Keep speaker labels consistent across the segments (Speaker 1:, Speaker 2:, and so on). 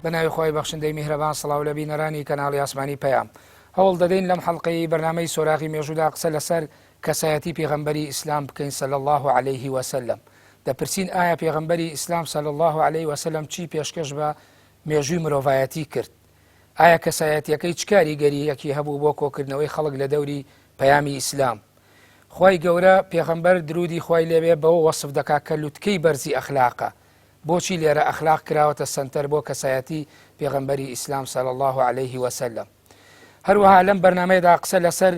Speaker 1: بەناوی خۆی بەخشندەی میهرەبان سڵاو لە بینەرانی کەناڵی ئاسمانی پەیام هەوڵ دەدەین لەم حەڵقەی بەرنامەی سۆراغی مێژوودا قسە لەسەر کەسایەتی پێغەمبەری ئیسلام بکەین صلی الله عليه وسلم. دەپرسین ئایا پێغەمبەری ئیسلام صلی الله عليه وسلم چی پێشکەش بە مێژووی مرۆڤایەتی کرد؟ ئایا کەسایەتیەکەی چ کاریگەریەکی هەبوو بۆ کۆکردنەوەی خەڵک لە دەوری پەیامی ئیسلام؟ خی گەورە پێغەمبەر درودی خی لێبێ بەوە وەصف دەکات کە لوتکەی بەرزی ئەخلاقە. بۆچی لێرە ئەخلاق کراوەتە سنتەر بۆ کەسایەتی پێغەمبەری ئیسلام صلی الله عليه وسلم. هەروەها لەم بەرنامەیەدا قسە لەسەر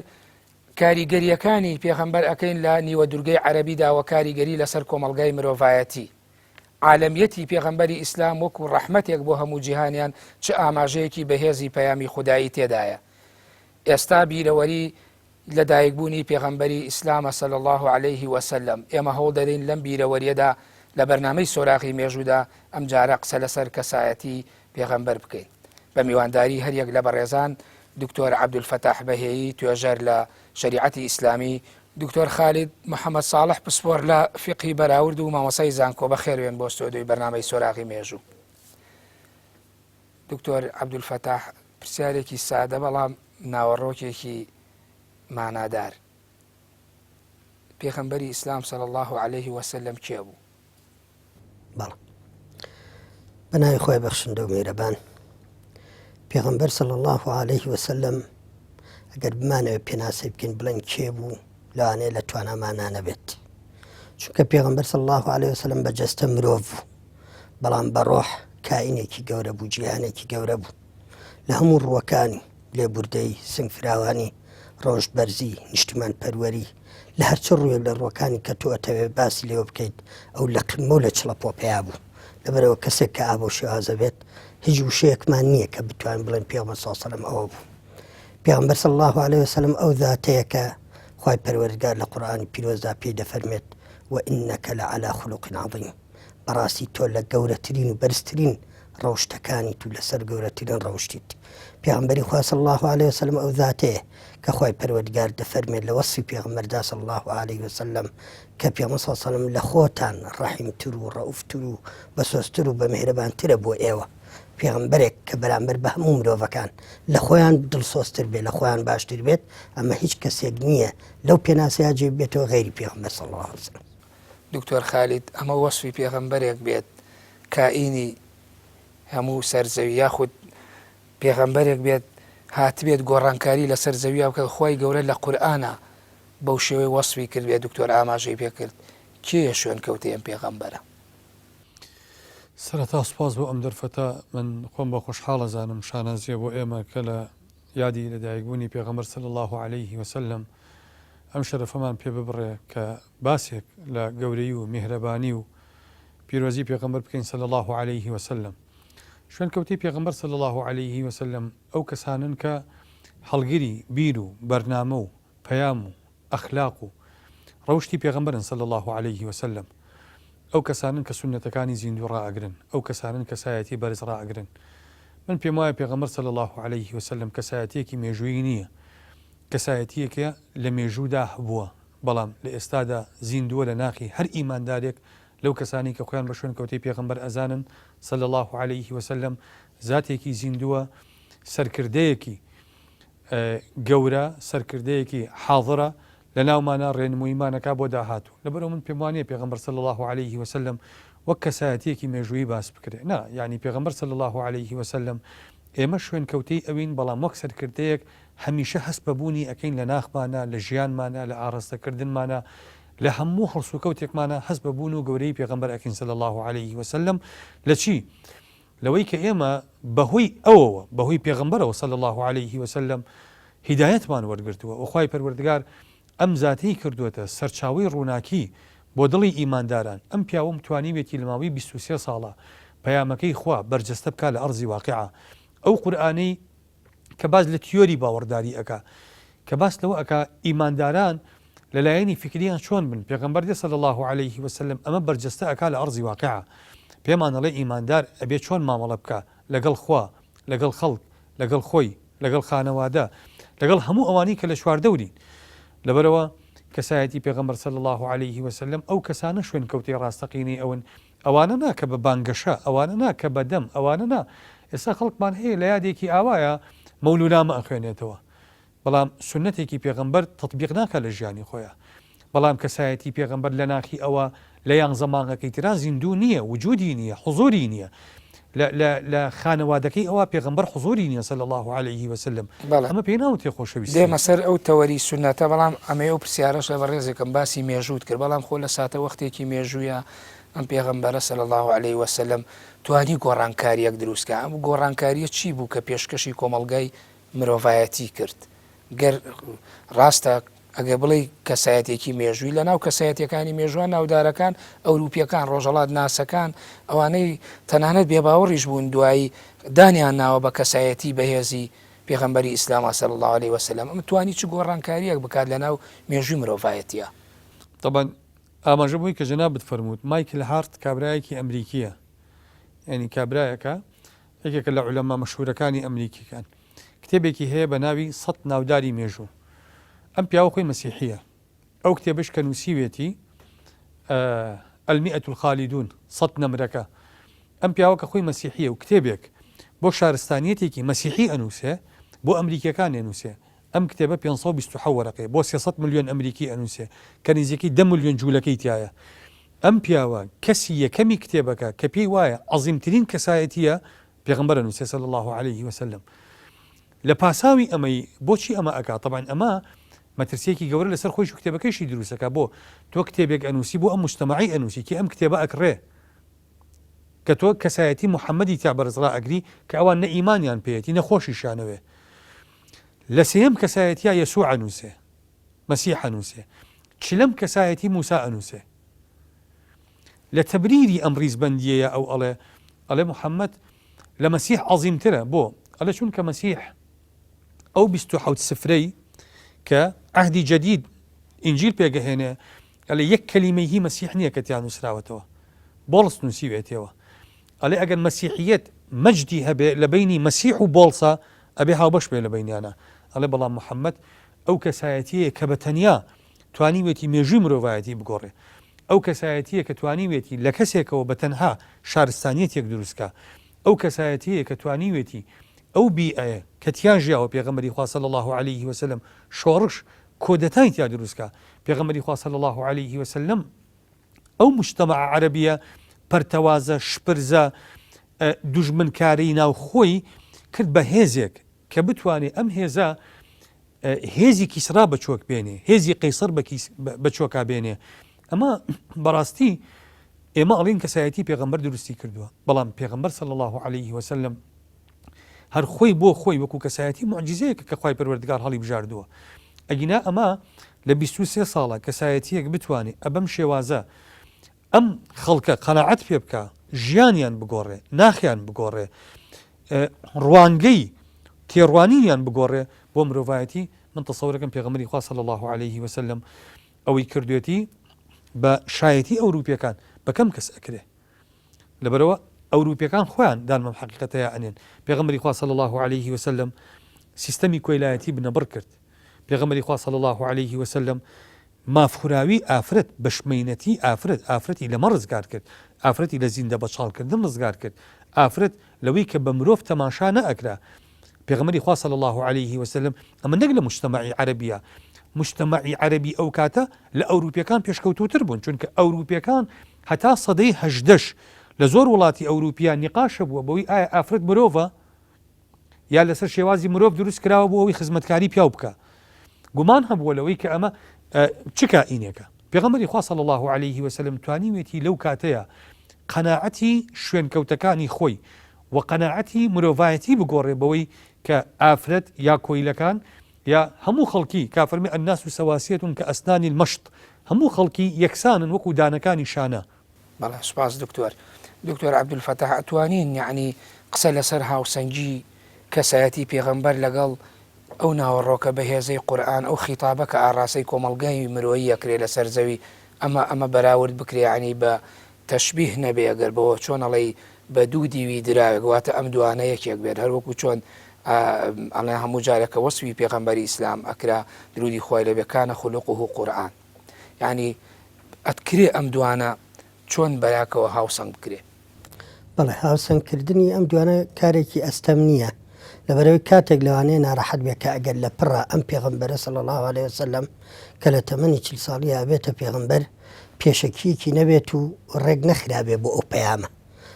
Speaker 1: کاریگەریەکانی پێغەمبەر ئەکەین لە نیوە دورگەی عەرەبیدا و کاریگەری لەسەر کۆمەڵگای مرۆڤایەتی. عالەمیەتی پێغەمبەری ئیسلام وەکو ڕەحمەتێک بۆ هەموو جیهانیان چ ئاماژەیەکی بەهێزی پەیامی خودایی تێدایە. ئێستا بیرەوەری لە دایکبوونی پێغەمبەری ئیسلامە صلی الله عليه وسلم. ئێمە هەوڵ دەدەین لەم بیرەوەریەدا لە بەرنامەی سۆراغی مێژوودا ئەم جارە قسە لەسەر کەسایەتی پێغەمبەر بکەین. بە میوانداری هەریەک لە بەڕێزان دکتۆر عەبدولفەتاح بەهێیی توێژەر لە شەریعەتی ئیسلامی، دکتۆر خالید محەممەد ساڵح پسپۆر لە فقی بەراورد و مامۆسای زانکۆ بەخێرێن بۆ ستۆدیۆی بەرنامەی سۆراغی مێژوو. دکتۆر عەبدولفەتاح، پرسیارێکی سادە بەڵام ناوەڕۆکێکی مانادار. پێغەمبەری ئیسلام صلی الله عليه وسلم کێ بوو؟
Speaker 2: بەڵێ، بەناوی خۆی بەخشندە و میهرەبان، پێغەمبەر صلی الله عليه وسلم ئەگەر بمانەوێت پێناسی بکەین بڵێن کێ بوو لەوانەیە لە توانامانە نەبێت، چونکە پێغەمبەر صلی الله عليه وسلم بەجەستە مرۆڤ بوو، بەڵام بە ڕۆح کائینێکی گەورە بوو، جیهانێکی گەورە بوو. لە هەموو ڕووەکانی لێبوردەی، سنگفراوانی، ڕۆژ بەرزی، نیشتمان پەروەری، لە هەرچە ڕوویەک لە ڕووەکانی کە تۆ ئەتەوێ باسی لێوە بکەیت ئەو لە قمە و لە چڵەپۆ پێیا بوو. لەبەرەوە کەسێک کە ئابۆ شێوازە بێت هیچ وشەیەکمان نییە کە بتوانین بڵێن پێغەمبەر صلی الله علیه وسلم ئەوە بوو. پێغەمبەر صلی الله عليه وسلم ئەو ذاتەیە کە خوای پەروەردگار لە قورئانی پیرۆزدا پێی دەفەرمێت وإنك لعلى خلق عظيم، بەڕاستی تۆ لە گەورەترین و بەرزترین ڕەوشتەکانی تو لەسەر گەورەترین ڕەوشتیت. پێغەمبەری خوا صلی الله عليه وسلم ئەو ذاتەیە کە خوای پەروەردگار دەفەرمێت لە وەصفی پێغەمبەردا صلی الله عليه وسلم کە پێغەمبەر صلی الله عليه وسلم لە خۆتان ڕەحیمتر و ڕەئوفتر و بەسۆزتر و بەمێهرەبانترە بۆ ئێوە. پێغەمبەرێک کە بەرامبەر بە هەموو مرۆڤەکان لە خۆیان دڵسۆزتر بێت، لە خۆیان باشتر بێت، ئەمە هیچ کەسێک نییە لەو پێناسەیە جێ بێتەوە غەیری پێغەمبەر صلی الله عليه وسلم.
Speaker 1: دکتۆر خالید، ئەمە وەصفی پێغەمبەرێک بێت کائینی هەموو سەرزەوی یاخود پێغەمبەرێک بێت هاتبێت گۆڕانکاری لەسەر زەویە بکە، خۆی گەورە لە قورئانە بەو شێوەی وەصفی کرد بێت. دکتۆر ئاماژەی پێ کرد، کێیە شوێن کەوتەی ئەم پێغەمبەرە؟
Speaker 3: سەرەتا سوپاس بۆ ئەم دەرفەتە، من خۆم بە خۆشحاڵە زانم شانازیە بۆ ئێمە کە لە یادی لەدایکبوونی پێغەمبەر صلی الله عليه وسلم ئەم شەرەفەمان پێ ببڕێ کە باسێک لە گەورەی و میهرەبانی و پیرۆزی پێغەمبەر بکەین صلی الله عليه وسلم. شوێن کەوتەی پێغەمبەر صلی الله عليه وسلم ئەو کەسانن کە هەڵگیری بیر و بەرنامە و پەیام و ئەخلاق و ڕەوشتی پێغەمبەرن صلی الله عليه وسلم. ئەو کەسانن کە سونەتەکانی زیندوو ڕائەگرن، ئەو کەسانن کەسایەتی بەرز ڕائەگرن. من پێم وایە پێغەمبەر صلی الله عليه وسلم کەسایەتیەکی مێژوویی نییە، کەسایەتیەکە لە مێژوودا هەبووە، بەڵام لە ئێستادا زیندووە لە ناخی هەر ئیماندارێک لەو کەسانی کە خۆیان بە شوێن کەوتەی پێغەمبەر ئەزانن صلی الله عليه وسلم زاتێکی زیندووە، سەرکردەیەکی گەورە، سەرکردەیەکی حاضرە لە ناومانە ڕێنموویمانەکە بۆ داهاتوو. لەبەرەوە من پێم وانییە پێغەمبەر صلی الله عليه وسلم وەک کەسایەتیەکی مێژوویی باس بکرێ. نا، یعنی پێغەمبەر صلی الله عليه وسلم ئێمە شوێن کەوتەی ئەوین، بەڵام وەک سەرکردەیەک هەمیشە هەست بەبوونی ئەکەین لە ناخمانە، لە ژیانمانە، لە ئاڕاستەکردنمانە، لە هەموو هەڵس و کەوتێکمانە هەست بەبوون و گەورەی پێغەمبەر ئەکەین صلی الله عليه وسلم. لە چی؟ لەوەی کە ئێمە بەهۆی ئەوەوە، بەهۆی پێغەمبەرەوە صلی الله عليه وسلم هیدایەتمان وەرگرتووە و خوای پەروەردگار ئەم زاتەی کردووەتە سەرچاوی ڕووناکی بۆ دڵی ئیمانداران. ئەم پیاوە متوانیوێتی لە ماوەی 23 ساڵە پەیامەکەی خوا بەرجەستە بکات لە ئەرزی واقعە. ئەو قورئانەی کە باز لە تیۆری باوەڕداری ئەکا، کە باس لەوە ئەکا ئیمانداران لەلایەنی فکریان چۆن بن. پێغەمبەر صلی الله عليه وسلم ئەمە بەرجەستە ئەکا لە ئەرزی واقعە. پێمان دەڵێ ئیماندار ئەبێ چۆن مامەڵە بکە لەگەڵ خوا، لەگەڵ خەڵک، لەگەڵ خۆی، لەگەڵ خانەوادە، لەگەڵ هەموو ئەوانەی کە لە چواردەورین. لەبەرەوە کەسایەتی پێغەمبەر صلی الله عليه وسلم ئەو کەسانە شوێن کەوتەی ڕاستەقینەی ئەون، ئەوانە نا کە بە بانگەشە، ئەوانە نا کە بە دەم، ئەوانە نا ئێستا خەڵکمان هەیە لە یادێکی ئاوایە مەولودامە ئەخوێنێتەوە بەڵام سنەتێکی پێغەمبەر تەطبیق ناکە لە ژیانی خۆیان بەڵام کەسایەتی پێغەمبەر لە ناخی ئەوە لە یان زەمانەکەی ترا زیندوو نییە وجودی نییە حضوری نییە لە خانەوادەکەی ئەوە پێغەمبەر حضوری نییە صلی الله عليه وسلم ئەمە پێی ناوتێ خۆشەویست
Speaker 1: دێمە سەر ئەو تەوەری سنەتە بەڵام ئەمەیە و پرسیارەش لە بەڕێزێکم باسی مێژووت کرد بەڵام خۆ لە ساتە وەختێکی مێژوویە ئەم پێغەمبەرە صلی الله عليه وسلم توانی گۆڕانکاریەک دروستکە ئەم گۆڕانکاریە چی بوو کە پێشکەشی کۆمەڵگای مرۆڤایەتی کرد گەر ڕاستە ئەگە بڵێ کەسایەتێکی مێژووی لە ناو کەسایەتەکانی مێژوان ناودارەکان ئەوروپیەکان ڕۆژەڵات ناسەکان ئەوانەی تەنانەت بێباوەڕیش بوون دوایی دانیان ناوە بە کەسایەتی بەهێزی پێغەمبەری ئیسلام صلی الله عليه وسلم ئەم توانی چ گۆڕانکاریەک بکات لە ناو مێژووی مرۆڤایەتیە
Speaker 3: طبعا ئاماژە بووی کە جەنابت فەرمووت مایکل هارت کابرایەکی ئەمریکیە ینی کابرایەکە یەکێکە لە عولەما مەشهورەکانی ئەمریکیەکان کتێبێکی هەیە بە ناوی 100 ناوداری مێژوو ئەم پیاوە خۆی مەسیحیە ئەو کتێبش کە نووسیوێتی المئة الخالدون 100 نەمرەکە ئەم پیاوە کە خۆی مەسیحیە و کتێبێک بۆ شارستانیەتێکی مەسیحی ئەنووسێ بۆ ئەمریکیەکان ئەنووسێ ئەم کتێبە 527 وەرەقەی بۆ 300 ملیۆن ئەمریکی ئەنووسێ کە نزیەکی 10 ملیۆن جوولەکەی تایە ئەم پیاوە کەسی یەکەمی کتێبەکە کە پێی وایە عەزیمترین کەسایەتیە پێغەمبەر ئەنووسێ صلی الله عليه وسلم لە پاساوی ئەمەی بۆچی ئەمە ئەکات طبعا ئەمە مەترسیەکی گەورە لەسەر خۆش و کتێبەکەیشی دروستەکە بۆ تۆ کتێبێک ئەنووسی بۆ ئەم مجتەمەعی ئەنووسی کە ئەم کتێبە ئەکڕێ کە تۆ کەسایەتی محەممەدی تا بەرزڕا ئەگری کە ئەوان نە ئیمانیان پێێتی نەخۆشیشانەوێ لە سێم کەسایەتیا یەسوع ئەنووسێ مەسیح ئەنووسێ چلەم کەسایەتی موسا ئەنووسێ لە تەبریری ئەم ڕیزبەندیەیە ئەو ئەڵێ محەممەد لە مەسیح عەزیمترە بۆ ئەڵێ چونکە مەسیح ئەو 27 سفرەی کە عهدی جدید ئینجیل پێگەهێنێ ئەلێ یەک کەلیمەی هی مەسیح نییە کە تیان نووسراوەتەوە بۆڵس نووسیوێتەوە ئەلێ ئەگەر مەسیحیەت مەجدی هەبێ لە بینی مەسیح و بۆڵسا ئەبێ هاوبەش بێ لە بینیانە ئەڵێ بەڵام محەممەد ئەو کەسایەتیە کە بە تەنیا توانیوێتی مێژووی مرۆڤایەتی بگۆڕێ ئەو کەسایەتیە کە توانیوێتی لە کەسێکەوە بە تەنها شارستانیەتێک دروستکە ئەو کەسایەتیە کە توانیوێتی ئەو بیئەیە کە تیان ژیاوە پێغەمبەری خوا صلی الله عليه وسلم شۆڕش کۆدەتانی تیا دروستکە پێغەمبەری خوا صلی الله عليه وسلم ئەو مجتەمع عەرەبیە پەرتەوازە شپرزە دوژمنکاری ناو خۆی کرد بە هێزێک کە بتوانێت ئەم هێزە هێزی کیسرا بەچۆک بێنێ هێزی قەیسەر بەچۆکا بێنێ ئەمە بەڕاستی ئێمە ئەڵین کەسایەتی پێغەمبەر دروستی کردووە بەڵام پێغەمبەر صلی الله عليه وسلم هەر خۆی بۆ خۆی وەکو کەسایەتی معجزەیەکە کە خوای پەروەردگار هەڵی بژاردووە ئەگینا ئەمە لە 23 ساڵە کەسایەتیەک بتوانێت ئەبەم شێوازە ئەم خەڵکە قەناعەت پێ بکە ژیانیان بگۆڕێ ناخیان بگۆڕێ ڕوانگەی تێڕوانینیان بگۆڕێ بۆ مرۆڤایەتی من تەسەورەکەم پێغەمبەری خوا صلی الله عليه وسلم ئەوەی کردوێتی بە شایەتی ئەوروپیەکان بەکەم کەس ئەکرێ لەبەرەوە ئەوروپیەکان خۆیان دانمەم حەقیقەتەیە ئەنێن پێغەمبەری خوا صلی الله عليه وسلم سیستەمی کۆیلایەتی بنەبڕ کرد پێغەمبەری خوا صلی الله عليه وسلم مافخوراوی ئافرەت بەشمەینەتی ئافرەتی لەمە ڕزگار کرد ئافرەتی لە زیندە بەچاڵکردن ڕزگار کرد ئافرەت لەوەی کە بە مرۆڤ تەماشا نەئەکرا پێغەمبەری خوا صلی الله عليه وسلم ئەمە نەک لە مجتەمەعی عەرەبیە مجتەمەعی عەرەبی ئەو کاتە لە ئەوروپیەکان پێشکەوتوتر بوون چونکە ئەوروپیەکان هەتا سەدەی 18 لە زۆر وڵاتی ئەوروپیا نیقاشە بووە بەوەی ئایا ئافرەت مرۆڤە یا لەسەر شێوازی مرۆڤ دروست کراوە بۆ ئەوەی خزمەتکاری پیاو بکە گومان هەبووە لەوەی کە ئەمە چ کائینێکە پێغەمبەری خوا صلی الله عليه وسلم توانیوێتی لەو کاتەیە قەناعەتی شوێنکەوتەکانی خۆی و قەناعەتی مرۆڤایەتی بگۆڕێ بەوەی کە ئافرەت یا کۆیلەکان یا هەموو خەڵکی کافەرمی الناس سەواسیەتون کە ئەسنانی المەشط هەموو خەڵکی یەکسانن وەکو دانەکانی شانە.
Speaker 1: بەڵێ سوپاس دکتۆر عەبدولفەتاح ئەتوانین یعنی قسە لەسەر هاوسەنگی کەسایەتی پێغەمبەر لەگەڵ ئەو ناوەڕۆکە بەهێزەی قورئان ئەو خیتابە کە ئاڕاستەی کۆمەڵگای مرۆیی ئەکرێ لەسەر زەوی ئەمە بەراورد بکرێ عنی بە تەشبیه نەبێ ئەگەر بەوە چۆن ئەڵێ بە دوو دیوی دراوێک واتە ئەم دوانە یەکێک بێت هەروەکو چۆن ئەڵێ هەموو جارێکە وەسوی پێغەمبەری ئیسلام ئەکرا درودی خۆی لەبێ کانە خولوقه قورئان یعنی ئەتکرێ ئەم دوانە چۆن بەراکەوە هاوسەنگ بکرێ.
Speaker 2: بەڵێ هاوسەنگکردنی ئەم دوانە کارێکی ئەستەم نییە لەبەرەوەی کاتێک لەوانەیە ناڕەحەت بێ کە ئەگەر لە پڕە ئەم پێغەمبەرە صلی الله عليه وسلم کە لە تەمەنی 40 ساڵی ئابێتە پێغەمبەر پێشەکیەکی نەبێت و ڕێک نەخرابێ بۆ ئەو پەیامە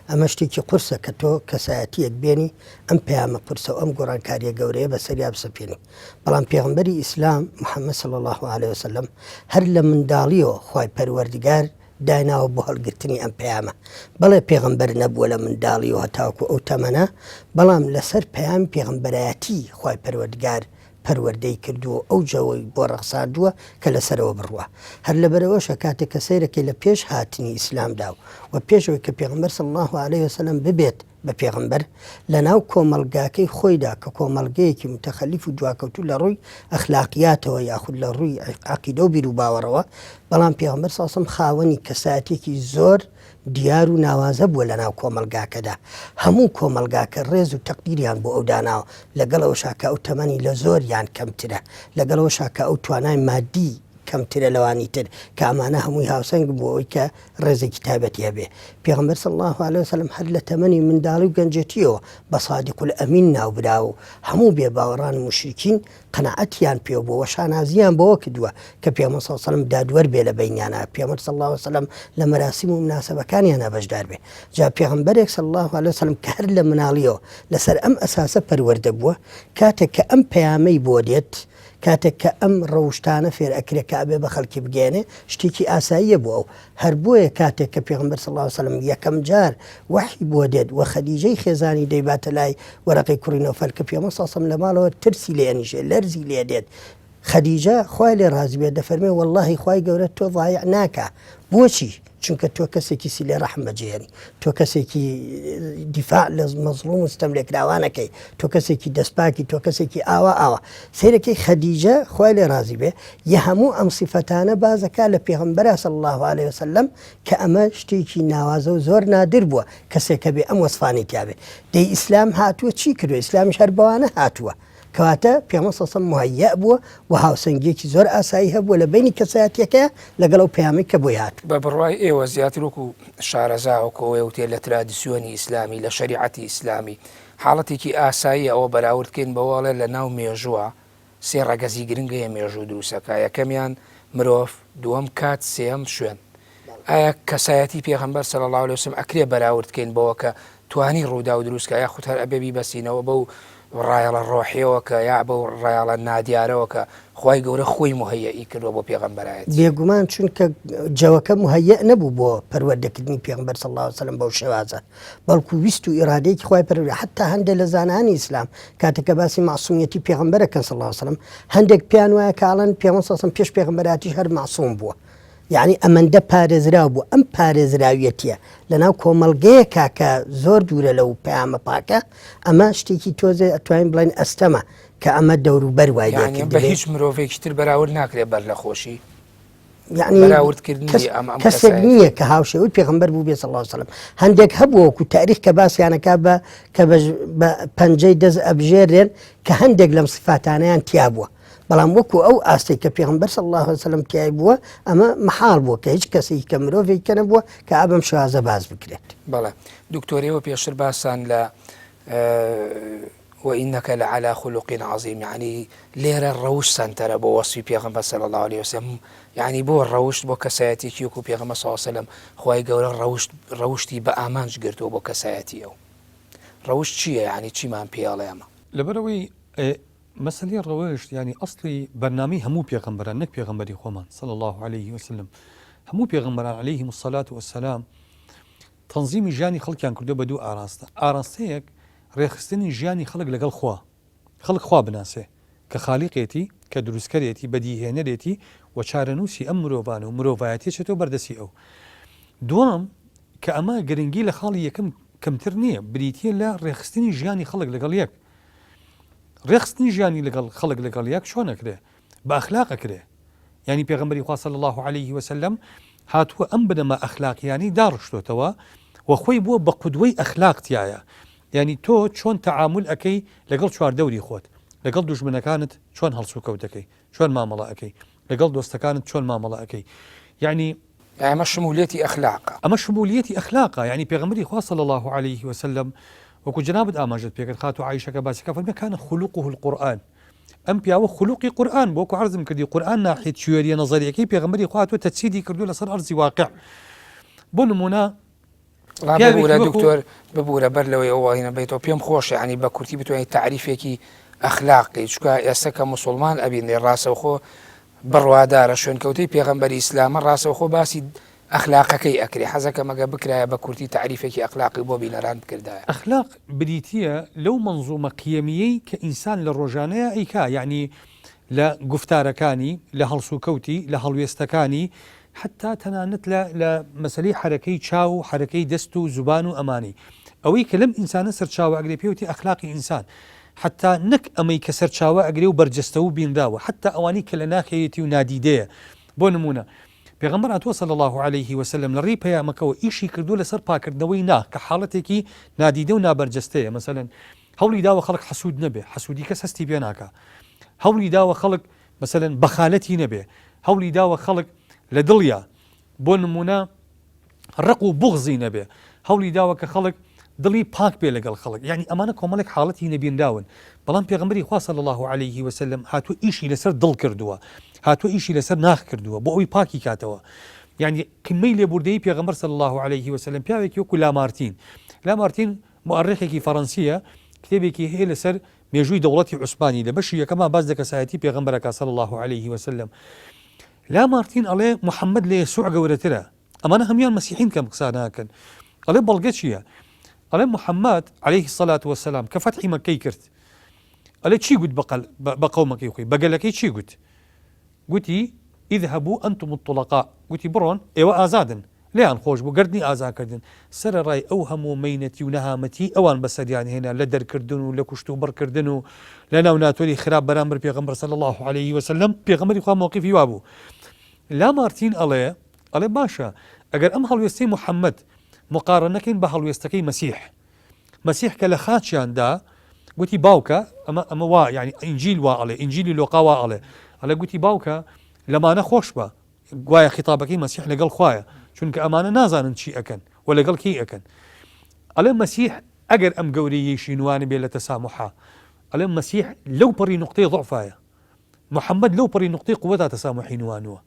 Speaker 2: ئەمە شتێکی قورسە کە تۆ کەسایەتیەک بێنی ئەم پەیامە قورسە و ئەم گۆڕانکاریە گەورەیە بەسەریا بسەپێنی بەڵام پێغەمبەری ئیسلام محەممەد صلی الله عليه وسلم هەر لە منداڵیەوە خوای پەروەردگار دایناوە بۆ هەڵگرتنی ئەم پەیامە بەڵێ پێغەمبەر نەبووە لە منداڵی و هەتاوکو ئەو تەمەنە بەڵام لەسەر پەیام پێغەمبەرایەتی خوای پەروەردگار پەروەردەی کردووە ئەو جەوەی بۆ ڕەخساردووە کە لەسەرەوە بڕوە هەر لەبەرەوەشە کاتێک کە سەیرەکەی لە پێش هاتنی ئیسلامدا و پێشەوەی کە پێغەمبەر صلی الله عليه وسلم ببێت بە پێغەمبەر لە ناو کۆمەلگاکەی خۆیدا کە کۆمەلگەیەکی متەخەلیف و دواکەوتو لە ڕووی ئەخلاقیاتەوە یاخود لە ڕووی عەقیدە و بیر و باوەڕەوە بەڵام پێغەمبەر صلی الله عليه وسلم خاوەنی کەسایەتێکی زۆر دیار و ناوازە بووە لە ناو کۆمەلگاکەدا هەموو کۆمەلگاکە ڕێز و تەقدیریان بۆ ئەو داناوە لەگەڵەوە شاکە ئەو تەمەنی لە زۆریان کەمترە لەگەڵەوە شاکە ئەو توانای مادی کەمترە لەوانی تر کە ئەمانە هەمووی هاوسەنگ بۆ ئەوی کە ڕێزێکی تایبەتیە بێ پێغەمبەر صلی الله عليه وسلم هەر لە تەمەنی منداڵی و گەنجەتیەوە بە صادق الئەمین ناوبرا و هەموو بێباوەڕان و مشریکین قەناعەتیان پێ بووە شانازیان بۆەوە کردووە کە پێغەمبەر صلی الله عليه وسلم دادوەر بێ لە بەینیانە پێغەمبەر صلی الله عليه وسلم لە مەراسیم و مناسبەکانیانە بەشدار بێ جا پێغەمبەرێک صلی الله عليه وسلم کە هەر لە مناڵیەوە لەسەر ئەم ئەساسە پەروەردە بووە کاتێک کە ئەم پەیامەی بۆ دێت کاتێک کە ئەم ڕەوشتانە فێر ئەکرێت کە ئەبێ بە خەڵکی بگێنێ شتێکی ئاساییە بووە ئەو هەر بۆیە کاتێک کە پێغەمبەر صلی الله عليه وسلم یەکەم جار وحی بۆ دێت و خەدیجەی خێزانی دەیباتە لای وەرەقەی کوڕی نەوفەل کە پێغەمبەر صلی الله عليه وسلم لە ماڵەوە ترسی لێنیشێ لەرزی لێ دێت خەدیجە خوای لێ ڕازی بێت دەفەرمێ وەڵڵاهی خوای گەورە تۆ ضایع ناکە بۆچی چونکە تۆ کەسێکی سیلێ ڕەحم بەجێنی تۆ کەسێکی دیفاع لە مەزلوم و ستەملێکراوانەکەی تۆ کەسێکی دەستپاکی تۆ کەسێکی ئاوا سیرەکەی خەدیجە خوای لێ ڕازی بێ یە هەموو ئەم سیفەتانە بازەکە لە پێغەمبەرە صلی الله عليه وسلم کە ئەمە شتێکی ناوازە و زۆر نادر بووە کەسێکە بێ ئەم وەسفانی تیاابێ دەی ئیسلام هاتووە چی کردو ئیسلامیش هەر بەوانە هاتووە کەواتە پێغەمبەر صلی الله عليه وسلم مهیأ بووە و هاوسەنگێکی زۆر ئاسایی هەبووە لە بینی کەسایەتیەکە لەگەڵ ئەو پەیامەی کە بۆی هات
Speaker 1: بە بڕوای ئێوە زیاتر وەکو شارەزاوەکەوەی وتێ لە ترادیسیۆنی ئیسلامی لە شەریعەتی ئیسلامی حاڵەتێکی ئاسایی ئەوە بەراوردکەین بەواڵێ لە ناو مێژووە سێ ڕەگەزی گرنگەیە مێژوو دروستەکە یەکەمیان مرۆڤ دووەم کات سێەم شوێن ئایا کەسایەتی پێغەمبەر صلی الله عليه وسلم ئەکرێ بەراوردکەین بەوە کە توانی ڕوودا و دروستکە یاخود هەر ئەبێ بیبەسینەوە بەو ڕایەڵە ڕۆحیەوە کە یا بەو ڕایەڵە نادیارەوە کە خوای گەورە خۆی مهەیەی کردووە بۆ پێغەمبەرایەت
Speaker 2: بێگومان چونکە جەوەکە مهەیە نەبوو بۆ پەروەردەکردنی پێغەمبەر صلی الله عليه وسلم بەو شێوازە بەڵکو ویست و ئیرادەیەکی خوای پەروەردە حتا هەندێک لە زانانی ئیسلام کاتێک کە باسی معسوومیەتی پێغەمبەرەکەن صلی الله عليه وسلم هەندێک پیان وایە کە ئاڵەن پێغەمبەر صلی الله عليه وسلم پێش پێغەمبەرایەتیش هەر معسووم بووە یعنی ئەمەندە پارێزراو بوو ئەم پارێزراویەتیە لەناو کۆمەڵگەیەکە کە زۆر دوورە لەو پەیامە پاکە ئەمە شتێکی تۆزێ ئەتوانین بڵێن ئەستەمە کە ئەمە دەوروبەر وای
Speaker 1: بە هیچ مرۆڤێکی تر بەراورد ناکرێت بەر لە خۆشی
Speaker 2: کەسێک نییە کە هاوشێوەی پێغەمبەر بوو بێ صلی الله عليه وسلم هەندێک هەبووەکو تاریخ کە باسییانەکە کە بە پەنجەی دەست ئەبژێرێن کە هەندێک لەم صفاتانیان تیا بووە بەڵام وەکو ئەو ئاستی کە پێغەمبەر صلی الله عليه وسلم تیای بووە ئەمە مەحاڵ بووە کە هیچ کەسێکی کە مرۆڤێکی کە نەبووە کە ئابەم شوازە باز بکرێت
Speaker 1: بەڵێ دکتۆرەوە پێشتر باسان لە وإنك لعلى خلق عظيم يعني لێرە ڕەوش سنتەرە بۆ وەصفی پێغەمبەر صلی الله عليه وسلم يعني بۆ ڕەوشت بۆ کەسایەتێکی وەکو پێغەمبەر صلی الله عليه وسلم خوای گەورە ڕەوشتی بە ئامانج گرتووە بۆ کەسایەتی ئەو ڕەوشت چییە يعني چیمان پێڵێ ئەمە
Speaker 3: لەبەرەوەی مەسەلەی ڕەوشت ینی ئەسڵی بەرنامەی هەموو پێغەمبەران نەک پێغەمبەری خۆمان صلی الله عليه وسلم هەموو پێغەمبەران عليهم الصلاة والسلام تەنزیمی ژیانی خەڵکیان کردو بە دوو ئاراستە ئاراستەیەک ڕێخستنی ژیانی خەڵک لەگەڵ خەڵک خوا بناسێ کە خالیقێتی کە دروستکەرێتی بەدیهێنەرێتی و چارەنووسی ئەم مرۆڤانە و مرۆڤایەتی چێتەوە بەردەسی ئەو دووەم کە ئەمە گرنگی لە خاڵی یەکەم کەمتر نییە بریتە لە ڕێخستنی ژیانی خەڵک لەگەڵ یەک ڕێخستنی ژیانی لەگەڵ خەڵک لەگەڵ یەک چۆن ئەکرێ بە ئەخلاق ئەکرێ ینی پێغەمبەری خوا صلی الله عليه وسلم هاتووە ئەم بنەمە ئەخلاقیانی داڕشتۆتەوە و خۆی بووە بە قودوەی ئەخلاقتیایە یعنی تۆ چۆن تەعامل ئەەکەی لەگەڵ چواردەوری خۆت لەگەڵ دوژمنەکانت چۆن هەڵسوکەوت دەکەی چۆن مامەڵە ئەەکەی لەگەڵ دۆستەکانت چۆن مامەڵە ئەەکەی یعنی
Speaker 1: يعني ما شموليتي أخلاق
Speaker 3: أما شموليتي أخلاقه يعني بيغمري خوا صلى الله عليه وسلم وكو جناب آماجت بيقت خاتو عائشة كباسكا فما كان خلقه القرآن أم بياو خلقي قرآن بوكو عرضم كردي قرآن ناحية شويرية نظرية كي بيغمري خواتو تتسيدي كردو لصر أرضي واقع بونمونا
Speaker 1: ببورە دکتۆر ببورە بەر لەوەی ئەوە هینە بێتەوە پێم خۆش ینی بە کورتی بتوانیت تعریفێکی ئەخلاقی چکە ئێستا کە مسلمان ئەبینێ ڕاستەوخۆ بڕوادارە شوێنکەوتەی پێغەمبەری ئیسلامە ڕاستەوخۆ باسی ئەخلاقەکەی ئەکرێ حەزەکە مەگە بکرایە بە کورتی تعریفێکی ئەخلاقی بۆ بینەران بکردایە.
Speaker 3: ئەخلاق بریتیە لەو منزومە قیەمیەی کە ئینسان لە ڕۆژانەیە ئەیکا یعنی لە گفتارەکانی لە هەڵسوکەوتی لە هەڵوێستەکانی حتا تەنانەت لە مەسەلەی حرەکەی چاو حرەکەی دەست و زوبان و ئەمانی ئەوەی کە لەم ئینسانە سەرچاوە ئەگرێ پێوتی ئەخلاقی ئینسان حتا نەک ئەمەی کە سەرچاوە ئەگرێ و بەرجەستە و بینداوە حتا ئەوانی کە لە ناخەیەتی و نادیدەیە بۆ نمونە پێغەمبەر هاتووە صلی الله عليه وسلم لە ڕێی پەیامەکەوە ئیشی کردو لەسەر پاکردنەوەی نا کە حاڵەتێکی نادیدە و نابەرجەستەیە مەسەلەن هەوڵی داوە خەڵک حەسوود نەبێ حەسوودی کەس هەستی پێ ناکا هەوڵی داوە خەڵک مەسەلەن بەخالەتی نەبێ هەوڵی داوە خەڵک لە دڵیا بۆ نمونە ڕق و بوغزی نەبێ هەوڵی داوە کە خەڵک دڵی پاک بێ لەگەڵ خەڵک یعنی ئەمانە کۆمەڵێک حاڵەتی نەبینداون بەڵام پێغەمبەری خوا صلی الله عليه وسلم هاتووە ئیشی لەسەر دڵ کردووە هاتووە ئیشی لەسەر ناخ کردووە بۆ ئەوی پاکی کاتەوە یعنی قمەی لێبوردەیی پێغەمبەر صلی الله عليه وسلم پیاوێکی وەکو لامارتین مؤرخێکی فەڕەنسیە کتێبێکی هەیە لەسەر مێژووی دەوڵەتی عوسمانی لە بەشی یەکەما باز دەکە سایەتی پێغەمبەرەکە صلی الله عليه وسلم لامارتین ئەڵێ محەممەد لە یەسوع گەورەترە ئەمانە هەمیان مەسیحین کەم قسە ناکەن ئەڵێ بەڵگە چییە ئەڵێ محەممەد عليه الصلاة والسلام کە فەتحی مەکەی کرد ئەڵێ چی گوت بە قەومەکەی خۆی بەگەلەکەی چی گوتی اذهبوا أنتم الطلقاء گوتی بڕۆن ئێوە ئازادن لیان خۆش بوو گردنی ئازاکردن سەرەڕای ئەو هەموو مەینەتی و نەهامەتی ئەوان بەسەریان هێنا لە دەرکردن و لە کوشت و بڕکردن و لە ناو ناتۆری خراپ بەرامبەر پێغەمبەر صلی الله عليه وسلم پێغەمبەری خوا موقیفی وا بوو لامارتین ئەڵێ باشە ئەگەر ئەم هەڵوێستەی محەممەد مقارنەکەین بە هەڵوێستەکەی مەسیح کە لە خاچیاندا گوتی باوکە ئەمە وا یعنی ئینجیل وا ئەڵێ ئینجیلی لۆقا وا ئەڵێ گوتی باوکە لەمانە خۆش بە گوایە خیتابەکەی مەسیح لەگەڵ خوایە چونکە ئەمانە نازانن چی ئەکەن و لەگەڵ کی ئەکەن ئەڵێ مەسیح ئەگەر ئەم گەورەیەی شینوانە بێ لە تەسامحا ئەڵێ مەسیح لەو پەڕی نقطەی ضعفایە محەممەد لەو پەڕی نقطەی قووەتا تەسامحی نوانوە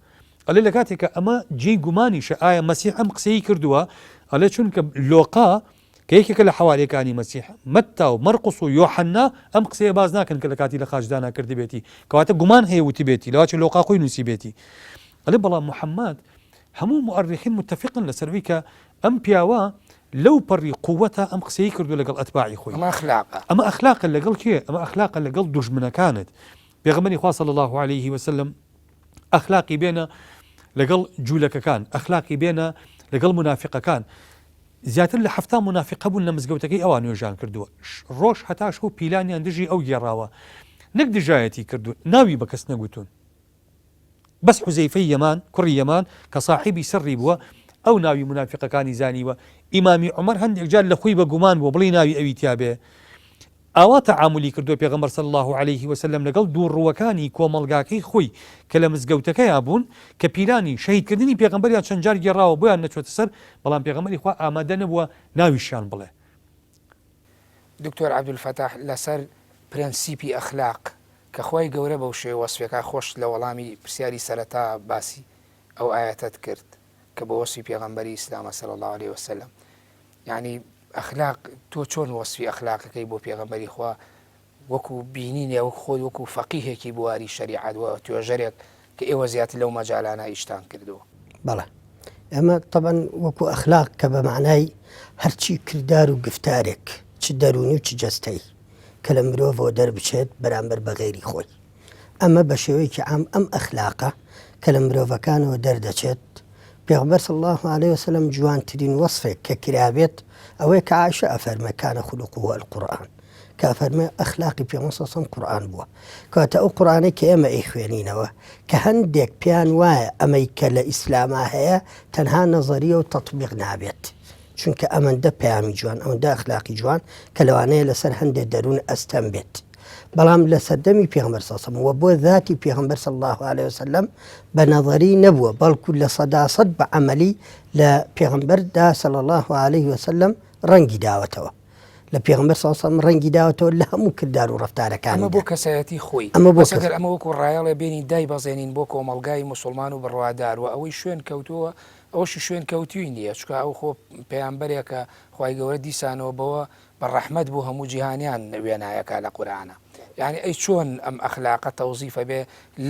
Speaker 3: ئەڵێ لە کاتێکە ئەمە جێی گومانیشە ئایا مەسیح ئەم قسەی کردووە ئەڵێ چونکە لۆقا کە یەکێکە لە حەواریەکانی مەسیح مەتتا و مەرقس و یۆحەنا ئەم قسەیە باز ناکەن کە لە کاتی لە خاچدانا کردی بێتی کەواتە گومان هەیە وتی بێتی لەواچە لۆقا خۆی نووسی بێتی ئەڵێ بەڵام محەممەد هەموو مؤرخین متفقن لەسەروی کە ئەم پیاوە لەو پەڕی قووەتە ئەم قسەی کردو لەگەڵ ئەتباعی خۆی ئەمە ئەخلاقە لەگەڵ کێ ئەمە ئەخلاقە لەگەڵ دوژمنەکانت پێغەمبەری خوا صلی الله عليه وسلم ئەخلاقی بێنە لەگەڵ جوولەکەکان ئەخلاقی بێنە لەگەڵ منافقەکان زیاتر لە 7 منافقە بوون لە مزگەوتەکەی ئەوان نوێژان کردووە ڕۆژ هەتاش و پیلانیان دژی ئەو گێڕاوە نەک دژایەتی کردو ناوی بە کەس نەگوتون بەس حوزەیفەی یەمان کوڕی یەمان کە صاحبی سڕی بووە ئەو ناوی منافقەکانی زانیوە ئیمامی عومەر هەندێک جار لە خۆی بە گومان بووە بڵێ ناوی ئەوی تیابێ ئاوا تەعاملی کردو پێغەمبەر صلی الله عليه وسلم لەگەڵ دووڕووەکانی کۆمەڵگاکەی خۆی کە لە مزگەوتەکەیان بوون کە پیلانی شەهیدکردنی پێغەمبەریان چەند جار گێڕاوە بۆیان نەچۆتە سەر بەڵام پێغەمبەری خوا ئامادە نەبووە ناویشیان بڵێ.
Speaker 1: دکتۆر عەبدولفەتاح لەسەر پرەنسیپی ئەخلاق کە خوای گەورە بەو شێوە وەسفێکا خۆش لە وەڵامی پرسیاری سەرەتا باسی ئەو ئاەتت کرد کە بە وەسفی پێغەمبەری ئیسلامە صلی الله عليه وسلم یعنی ئەخلاق تۆ چۆن وەسفی ئەخلاقەکەی بۆ پێغەمبەری خوا وەکو بینینێ وەکو خۆی وەکو فەقیهێکی بواری شەریعەت وە توێژەرێک کە ئێوە زیاتر لەو مەجالانە ئیشتان کردووە.
Speaker 2: بەڵێ ئەمە طبعا وەکو ئەخلاق کە بە معنای هەرچی کردار و گفتارێک چ دەرونی و چ جەستەی کە لە مرۆڤەوە دەربچێت بەرامبەر بە غەیری خۆی ئەمە بە شێوەیەکی عام ئەم ئەخلاقە کە لە مرۆڤەکانەوە دەردەچێت پێغەمبەر صلی الله عليه وسلم جوانترین وەصفێک کە کرابێت ئەوەیە کە عایشە ئەفەرمێ کانە خولوقه القورئان کە ئەفەرمێ ئەخلاقی پێغەمبەر صلی الله عليه وسلم قورئان بووە کەواتە ئەو قورئانەی کە ئێمە ئەیخوێنینەوە کە هەندێک پیان وایە ئەمەی کە لە ئیسلاما هەیە تەنها نەزەریە و تەطبیق نابێت چونکە ئەمەندە پەیامی جوان ئەوەندە ئەخلاقی جوان کە لەوانەیە لەسەر هەندێک دەروون ئەستەم بێت بەڵام لە سەردەمی پێغەمبەر سەڵسەم و بۆ ذاتی پێغەمبەر صلی الله عليه وسلم بە نەظەری نەبووە بەڵکو لە سەداسەد بە عەمەلی لە پێغەمبەردا صلی الله عليه وسلم ڕەنگی داوەتەوە لە پێغەمبەر صلی الله عليه وسلم ڕەنگی داوەتەوە لە هەموو کردار و ڕەفتارەکانی
Speaker 1: ئەمە بۆ کەسایەتی خۆی بەسەگەر ئەمە وەکو ڕایەڵێ بینی دای بەزێنین بۆ کۆمەڵگای موسڵمان و بڕوادار و ئەوەی شوێن کەوتووە ئەوشی شوێن کەوتوی نییە چکە ئەو خۆ پەیامبەرێکە خوای گەورە دیسانەوە بەوە بە ڕەحمەت بۆ هەموو جیهانیان وێنایەکە لە قورئانە يعني ئەی چۆن ئەم ئەخلاقە تەوزیفە بێ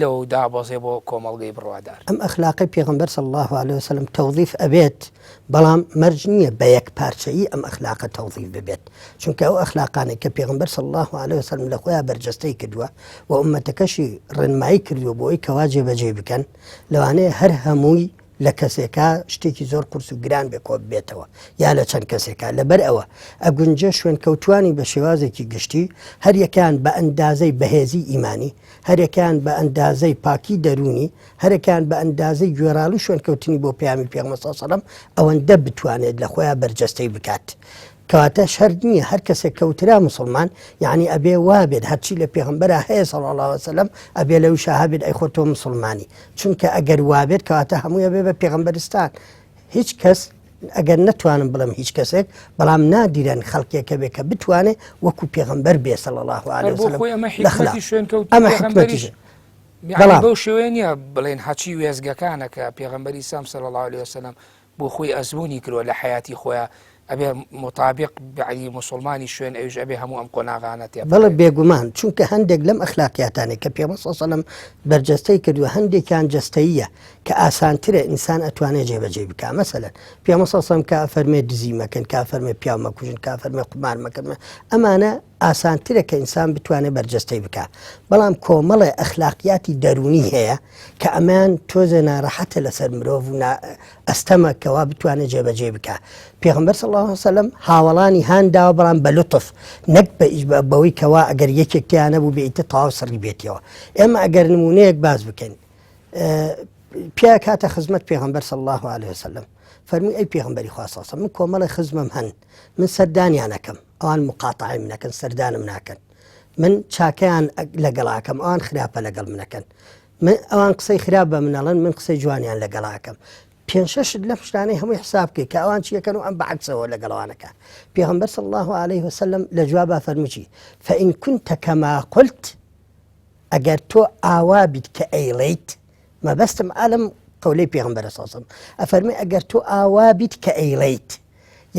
Speaker 1: لەو دابەزێ بۆ کۆمەڵگەی بڕوادار
Speaker 2: ئەم ئەخلاقی پێغەمبەر صلی الله عليه وسلم تەوظیف ئەبێت بەڵام مەرج نییە بە یەک پارچەیی ئەم ئەخلاقە تەوظیف ببێت چونکە ئەو ئەخلاقانێک کە پێغەمبەر صلی الله عليه وسلم لە خۆیان بەرجەستەی کردووە و ئومەتەکەشی ڕێنمایی کردووە بۆی کەوا جێبەجێ بکەن لەوانەیە هەر هەمووی لە کەسێکە شتێکی زۆر قورس و گران بێ کۆ بێتەوە یا لە چەند کەسێکە لەبەر ئەوە ئەگونجە شوێن کەوتوانی بە شێوازێکی گشتی هەریەکان بە ئەندازەی بەهێزی ئیمانی هەرێکیان بە ئەندازەی پاکی دەرونی هەرێکیان بە ئەندازەی گوێڕاڵی شوێن کەوتنی بۆ پەیامی پێغەمبەر صلی الله علیه و سلم ئەوەندە بتوانێت لە خۆیان بەرجەستەی بکات کەواتە شەرط نییە هەر کەسێک کەوترا مسلمان یعنی ئەبێ وابێت هەرچی لە پێغەمبەرە هەیە صلی الله علیه وسلم ئەبێ لەویشە هەبێت ئەی خۆ تۆ مسلمانی چونکە ئەگەر وابێت کەواتە هەمووی ئەبێ بە پێغەمبەرستان هیچ کەس ئەگەر نەتوانم بڵم هیچ کەسێک بەڵام نادیرەن خەڵکێکە بێ کە بتوانێت وەکو پێغەمبەر بێ صلی الله علیه وسلم
Speaker 1: ئەمە حکمەتیش بەڵام بەو شێوەیە نییە بڵێن حەچی وێزگەکانە کە پێغەمبەری ئیسلام صلی الله علیه وسلم بۆ خۆی ئەزموونی کردووە لە حیاتی خۆیان ئەبێ مطابق بەعلی مسلمانی شوێن ئەوش ئەبێ هەموو ئەم قۆناغانە تێ
Speaker 2: بەڵێ بێگومان چونکە هەندێک لەم ئەخلاقیاتانێک کە پێغەمبەر صلی الله علیه وسلم بەرجەستەی کردووە هەندێکیان جەستەییە کە ئاسانترە ئینسان ئەتوانێت جێبەجێ بکات مەسەلەن پێغەمبەر صلی الله علیه وسلم کە فەرمێ دزی مەکەن کە فەرمێ پیاو مەکوژن کە فەرمێ قمار مەکەن ئەمانە ئاسانترە کە ئینسان بتوانێت بەرجەستەی بکات بەڵام کۆمەڵێ ئەخلاقیاتی دەرونی هەیە کە ئەمان تۆزە ناڕەحەتە لەسەر مرۆڤ و ئەستەمەکەوا بتوانێت جێبەجێ بکات پێغەمبەر صلی الله علیه وسلم هاوڵانی هانداوە بەڵام بە لوتف نەک بەوەی کەوا ئەگەر یەکێک تیان نەبوو بێتە تەواو سڕی بێتەوە ئێمە ئەگەر نمونەیەک باز بکەین پیا کاتە خزمەت پێغەمبەر صلی الله علیه وسلم فەرمی ئەی پێغەمبەری خوا صلی الله علیه وسلم من کۆمەڵی خزمم هەن من سەردانیان ئەەکەم ئەوان مقاتعی منەکەن سەردانم ناکەن من چاکەیان لەگەڵاکەم ئەوان خراپە لەگەڵ منەکەن ئەوان قسەی خراپ بە منەڵەن من قسەی جوانیان لەگەڵاکەم پێنج شەش لەم شتانەی هەمووی حساب بکەی کە ئەوان چیەکەن و ئەم بەعکسەوە لەگەڵەوانەکە پێغەمبەر صلی الله عليه وسلم لە جوابا فەرمی فإن كنت كما قلت ئەگەر تۆ ئاوا بیت کە ئەیڵێیت مەبەستم ئالم قەولەی پێغەمبەر صلی الله عليه وسلم ئەفەرمی ئەگەر تۆ ئاوا بیت کە ئەیڵێیت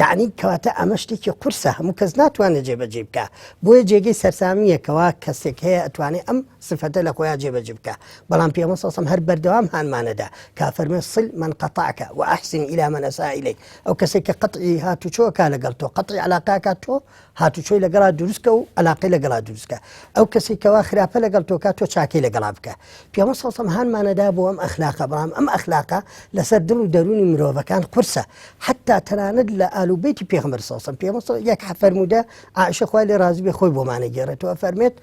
Speaker 2: یعنی کەواتە ئەمە شتێکی قورسە هەموو کەس ناتوانێت جێبەجێ بکە بۆیە جێگەی سەرسامیەکەوە کەسێک هەیە ئەتوانێت ئەم سفەتە لە خۆیان جێبەجێ بکە بەڵام پێغەمبەر صلی الله عليه وسلم هەر بەردەوام هانمانەدا کە فەرمێ صل من قطعك وأحسن إلى من أساء إليك ئەو کەسێک کە قەطعی هاتوچۆکە لەگەڵ تۆ قەطعی عەلاقەکە تۆ هاتوچۆی لەگەڵا دروستکە و عەلاقەی لەگەڵا دروستکە ئەو کەسێک کەوا خراپە لەگەڵ تۆکە تۆ چاکەی لەگەڵا بکە پێغەمبەر صلی الله عليه وسلم هانمانەدا بۆ ئەم ئەخلاقە بەڵام ئەم ئەخلاقە لەسەر دڵ و دەرونی مرۆڤەکان قورسە حتا تەنانەت لە ئالوبەیتی پێغەمبەر صلی الله عليه وسلم پێغەمبەر یەک فەرموودە عائشە خوای لێ ڕازی بێ خۆی بۆمانە گێڕێتەوە فەرمێت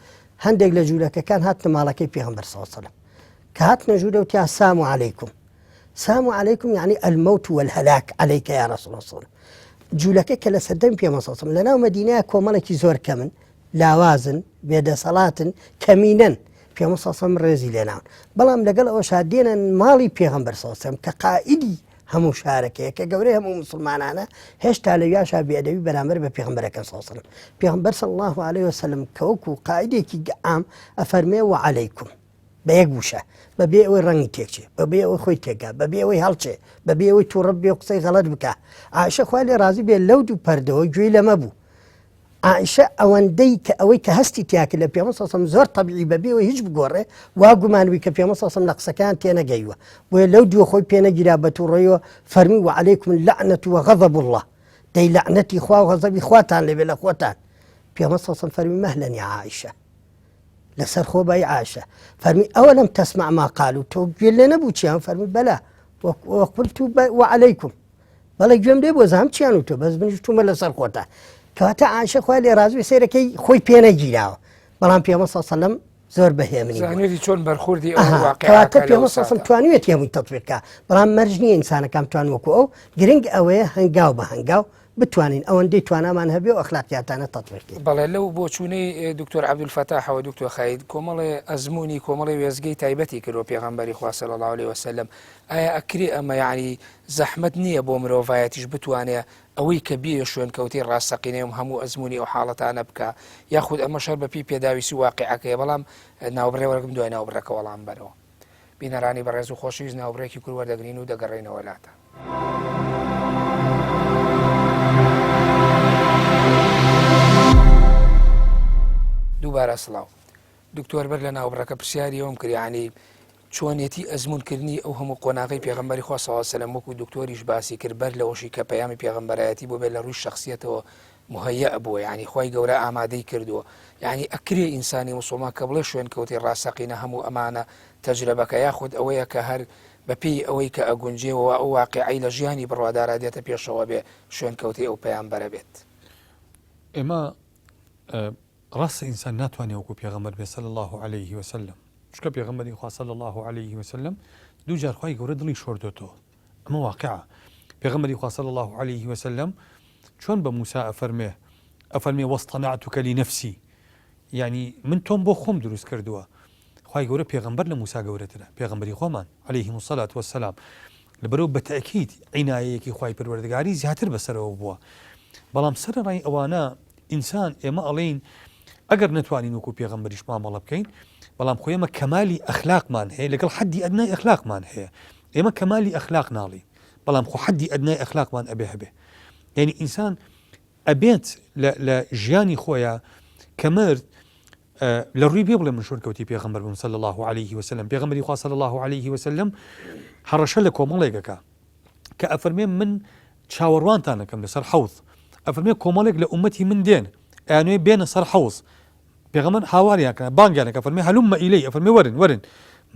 Speaker 2: هەندێک لە جوولەکەکان هاتنە ماڵەکەی پێغەمبەر صلی الله عليه وسلم کە هاتنە ژوورە وتیان سلام عەلەیکم سلام عەلەیکم یعنی الموت والهلاك عليك يا رسول الله صلی الله عليه وسلم جوولەکە کە لە سەردەمی پێغەمبەر صلی الله عليه وسلم لەناو مەدینەیە کۆمەڵێکی زۆر کەمن لاوازن بێدەسەڵاتن کەمینەن پێغەمبەر صلی الله عليه وسلم ڕێزی لێناون بەڵام لەگەڵ ئەوەشا دێنن ماڵی پێغەمبەر صلی الله عليه وسلم کە قائیدی هەموو شارەکەیە کە گەورەی هەموو مسلمانانە هێشتا لەویاشا بێئەدەبی بەرامبەر بە پێغەمبەرەکە صلی الله عليه وسلم پێغەمبەر صلی الله عليه وسلم کە وەکو قائیدێکی عام ئەفەرمێ وعەلەیکم بە یەک وشە بەبێ ئەوەی ڕەنگی تێکچێ بەبێ ئەوەی خۆی تێکا بەبێ ئەوەی هەڵچێ بەبێ ئەوەی تووڕە بێ و قسەی غەڵەت بکە عائشە خوای لێ ڕازی بێ لەو دوو پەردەوە گوێی لەمە بوو عائشە ئەوەندەی کە ئەوەی کە هەستی تیاکە لە پێغەمبەر صلی الله عليه وسلم زۆر طەبیعی بەبێ ئەوەی هیچ بگۆڕێ وا گومانوی کە پێغەمبەر صلی الله عليه وسلم لە قسەکان تێنەگەیوە بۆیە لەو دووە خۆی پێنەگیرا بە تووڕەیەوە فەرمی وعەلەیکم اللعنة وغضب الله دەی لعنەتی خوا و غەزەبی خواتان لەبێ لە خۆتان پێغەمبەر صلی الله عليه وسلم فەرمی مەهلەن یا عائشە لەسەر خۆ بای عائشە فەرمی ئەوەلەم تەسمع ما قالوا تۆ گوێ لێ نەبوو چیان فەرمی بەلا وقلت وعەلەیکم بەڵێ گوێم لێ بۆ زانم چیان و تۆ بەس بنیشتومە لەسەر خۆتان کەواتە عائشە خوای لێ ڕازی بێ سەیرەکەی خۆی پێنەگیراوە بەڵام پێغەمبەر صلی الله عليه وسلم زۆر بەهێمنی
Speaker 1: زانیوێتی چۆن بەرخوردی ئەو واقعەکە
Speaker 2: کەواتە پێغەمبەر صلی الله عليه وسلم توانوێت هەمووی تەطبیق بکات بەڵام مەرج نییە ئینسانەکان بتوان وەکو ئەو گرنگ ئەوەیە هەنگاو بە هەنگاو بتوانین ئەوەندەی توانامان هەبێ و ئەخلاقیاتانە تەطبیقی
Speaker 1: بەڵێ لەو بۆچوونەی دکتۆر عەبدولفەتاح و دکتۆر خەید کۆمەڵێ ئەزمموی کۆمەڵی وێزگەی تایبەتی کردو پێغەمبەری خوا صلی الله عليه وسلم ئایا ئەکرێ ئەمە یعنی زەحمەت نییە بۆ مرۆڤایەتیش بتوانێت ئەوەی کە بێ شوێن کەوتی ڕاستەقینەیە هەموو ئەزمموی ئەو حاڵەتانە بکە یاخود ئەمە شەر بەپی پێداویسی واقعەکەیە بەڵام ناوبڕێوەرگم دوای ناوبڕەکە وەڵام بەرەوە بینەرانی بەڕێز و خۆشەویست ناوبڕێکی کورد وەردەگرین و دەگەڕێنەوە لاتە. دووبارە سڵاو دکتۆر بەر لە ناوبڕەکە پرسیاری ئەوم کردیانی چۆنێتی ئەزمونکردنی ئەو هەموو قۆناغی پێغەمبەری خوا صلی الله علیه و سلم وەکو دکتۆریش باسی کرد بەر لەوەشی کە پەیامی پێغەمبەرایەتی بۆ بێت لە ڕووی شخصیەتەوە مهەیە بووە یعنی خوای گەورە ئامادەی کردووە یعنی ئەکرێ ئینسانی موسڵمان کە بڵێ شوێن کەوتی ڕاستەقینە هەموو ئەمانە تەجربەکە یاخود ئەوەیە کە هەر بەپێی ئەوەی کە ئەگونجێەوە ئەو واقعی لە ژیانی بڕوادارا دێتە پێشەوە بێ شوێن کەوتی ئەو پەیامبەرە بێت.
Speaker 3: ئێمە ڕاستە ئینسان ناتوانێت وەکو پێغەمبەر بێ صلی الله عليه وسلم چکە پێغەمبەری خوا صلی الله عليه وسلم دوو جار خوای گەورە دڵی شۆردۆتەوە ئەمە واقعە پێغەمبەری خوا صلی الله عليه وسلم چۆن بە موسا ئەفەرمێ وەستەنعتوکە لنفسی یعنی من تۆم بۆ خۆم دروست کردووە خوای گەورە پێغەمبەر لە موسا گەورەترە پێغەمبەری خۆمان عليهم الصلاة والسلام لەبەرەوە بەتەئکید عنایەیەکی خوای پەروەردگاری زیاتر بەسەرەوە بووە بەڵام سەرەڕای ئەوانە ئینسان ئێمە ئەڵێین ئەگەر نتوانین وەکو پێغەمبەریش مامەڵە بکەین بەڵام خۆ ئێمە کەمالی ئەخلاقمان هەیە لەگەڵ حەدی ئەدنای ئەخلاقمان هەیە ئێمە کەمالی ئەخلاق ناڵی بەڵام خۆ حەدی ئەدنای ئەخلاقمان ئەبێ هەبێ یعنی ئینسان ئەبێت لە ژیانی خۆیان کە مرد لە ڕووی بێ بڵێ من شوێنکەوتی پێغەمبەر بووم صلی الله عليه وسلم پێغەمبەری خوا صلی الله عليه وسلم هەڕەشە لە کۆمەڵێکەکە کە ئەفەرمێ من چاوەڕوانتان دەکەم لەسەر حەوض ئەفەرمێ کۆمەڵێک لە ئومەتی من دێن ئەیانوێ بێنە سەر حەوض پێغەمبەر هاواریان کردن بانگیانەکە ئەفەرمێ هەلومە ئیلەی ئەفەرمێ وەرن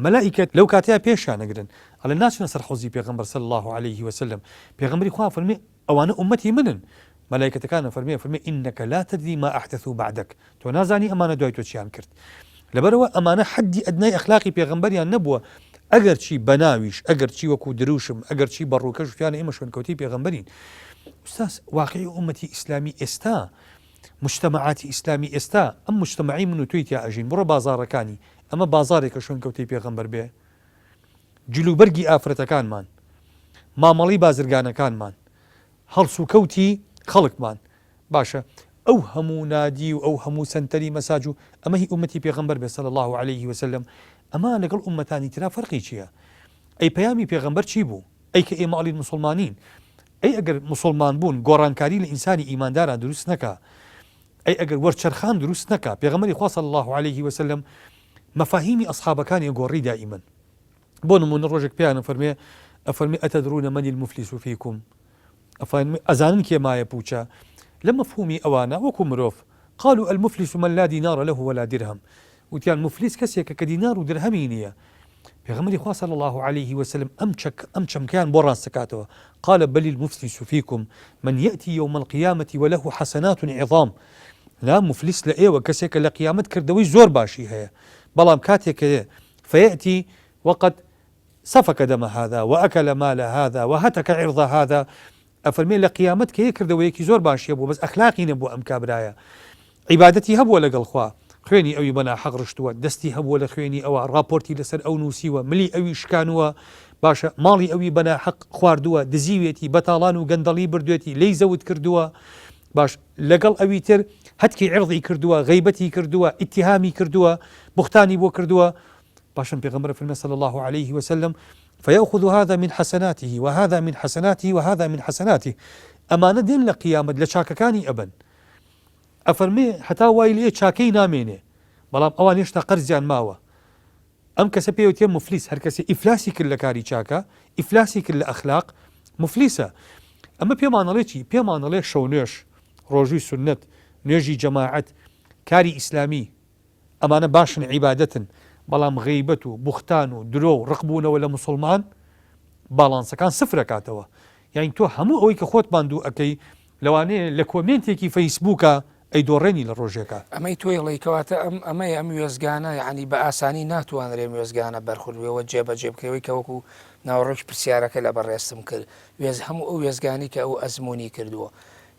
Speaker 3: مەلائیکەت لەو کاتەیە پێشیان ئەگرن ئەڵێ ناچنە سەر حەوضی پێغەمبەر صلی الله عليه وسلم پێغەمبەری خوا ئەفەرمێ ئەوانە ئومەتی منن مەلائیکەتەکان ئەفەرمێ ئینەکە لا تدری ما ئەحدەثوا بعدەک تۆ نازانی ئەمانە دوای تۆ چیان کرد لەبەرەوە ئەمانە حەدی ئەدنای ئەخلاقی پێغەمبەریان نەبووە ئەگەر چی بەناویش ئەگەر چی وەکو دروشم ئەگەر چی بەڕووکەش وتیانە ئێمە شوێنکەوتی پێغەمبەرین ئوستاز واقعی ئومەتی ئیسلامی ئێستا مجتمعاتی ئیسلامی ئێستا ئەم مجتمعی من و توی تیا ئەژین بڕۆ بازاڕەکانی ئەمە بازارێکە شوێنکەوتی پێغەمبەر بێ جلوبەرگی ئافرەتەکانمان مامەڵی بازرگانەکانمان هەڵس و کەوتی خەڵکمان باشە ئەو هەموو نادی و ئەو هەموو سنتەری مەساج و ئەمە هی ئومەتی پێغەمبەر بێ صلی الله عليه وسلم ئەمە لەگەڵ ئومەتانی ترا فەرقی چییە ئەی پەیامی پێغەمبەر چی بوو ئەی کە ئێمە ئەڵین مسلمانین ئەی ئەگەر مسلمان بوون گۆڕانکاری لە ئینسانی ئیمانداران دروست نەکا ئەی ئەگەر وەرچەرخان دروست نەکا پێغەمبەری خوا صلی الله عليه وسلم مەفاهیمی ئەصحابەکانی گۆڕی دائیمەن بۆ نمونە ڕۆژێک پێیان ئەفەرمێ ئەتەدرونە مەنی المفلیس فیکم ئەزانن کێمایە پوچە لە مەفهومی ئەوانە وەکو مرۆڤ قالوا المفلس من لا دينار له ولا درهم وتیان مفلیس کەسێکە کە دینار و درهەمی نییە پێغەمبەری خوا صلی الله عليه وسلم ئەم چەمکیان بۆ ڕاستەکاتەوە قال بل المفلس فيكم من يأتي يوم القيامة وله حسنات عظام لا مفلس لە ئێوە کەسێکە لە قیامەت کردەوەی زۆر باشی هەیە بەڵام کاتێکە فيأتي وقد سفك دم هذا وأكل مال هذا وهتك عرض هذا ئەفەرمێ لە قیامەت کە کردەوەیەکی زۆر باشیە بوو بەس ئەخلاقی نەبووە ئەم کابرایە عیبادەتی هەبووە لەگەڵ خوا خوێنی ئەوی بەناحەق ڕشتووە دەستی هەبووە لە خوێنی ئەوە راپۆرتی لەسەر ئەو نووسیوە ملی ئەوی شکانووە باشە ماڵی ئەوی بەناحەق خواردووە دزیوێتی بەتاڵان و گەندەڵی بردوێتی لی زەوت کردووە باش لەگەڵ ئەوی تر هەتکی عرضی کردووە غیبەتی کردووە ئیتیهامی کردووە بوختانی بۆ کردووە باشن پێغەمبەر فەرمێ صلی الله عليه وسلم فيأخذ هذا من حسناته وهذا من حسناته وهذا من حسناته ئەمانە دێن لە قیامەت لە چاکەکانی ئەبن ئەفەرمێ هەتا وای لێ چاکەی نامێنێ بەڵام ئەوان هێشتا قەرزیان ماوە ئەم کەسە پێوتێ مفلیس هەر کەسێ ئیفلاسی کرد لە کاری چاکە ئیفلاسی کرد لە ئەخلاق مفلیسە ئەمە پێمانەڵێ چی پێمانەڵێ شەو نوێش ڕۆژووی سنت نوێژی جەماعەت کاری ئیسلامی ئەمانە باشن عیبادەتن بەڵام غیبەت و بوختان و درۆ و ڕقبوونەوە لە مسلمان باڵانسەکان سفرەکاتەوە یعنی تۆ هەموو ئەوەی کە خۆت باندوو ئەەکەی لەوانەیە لە کۆمنتێکی فەیسبووکە ئەی دۆڕێنی لە ڕۆژێکە
Speaker 1: ئەمەی تۆیڵیکەواتە ئەمەی ئەم وێزگانە یعنی بە ئاسانی ناتوانرێ وێزگانە بەرخوردوێەوە جێبەجێبکەوەی کە وەکو ناوڕۆژ پرسیارەکە لە بەڕێستم کرد هەموو ئەو وێزگانی کە ئەو ئەزمموی کردووە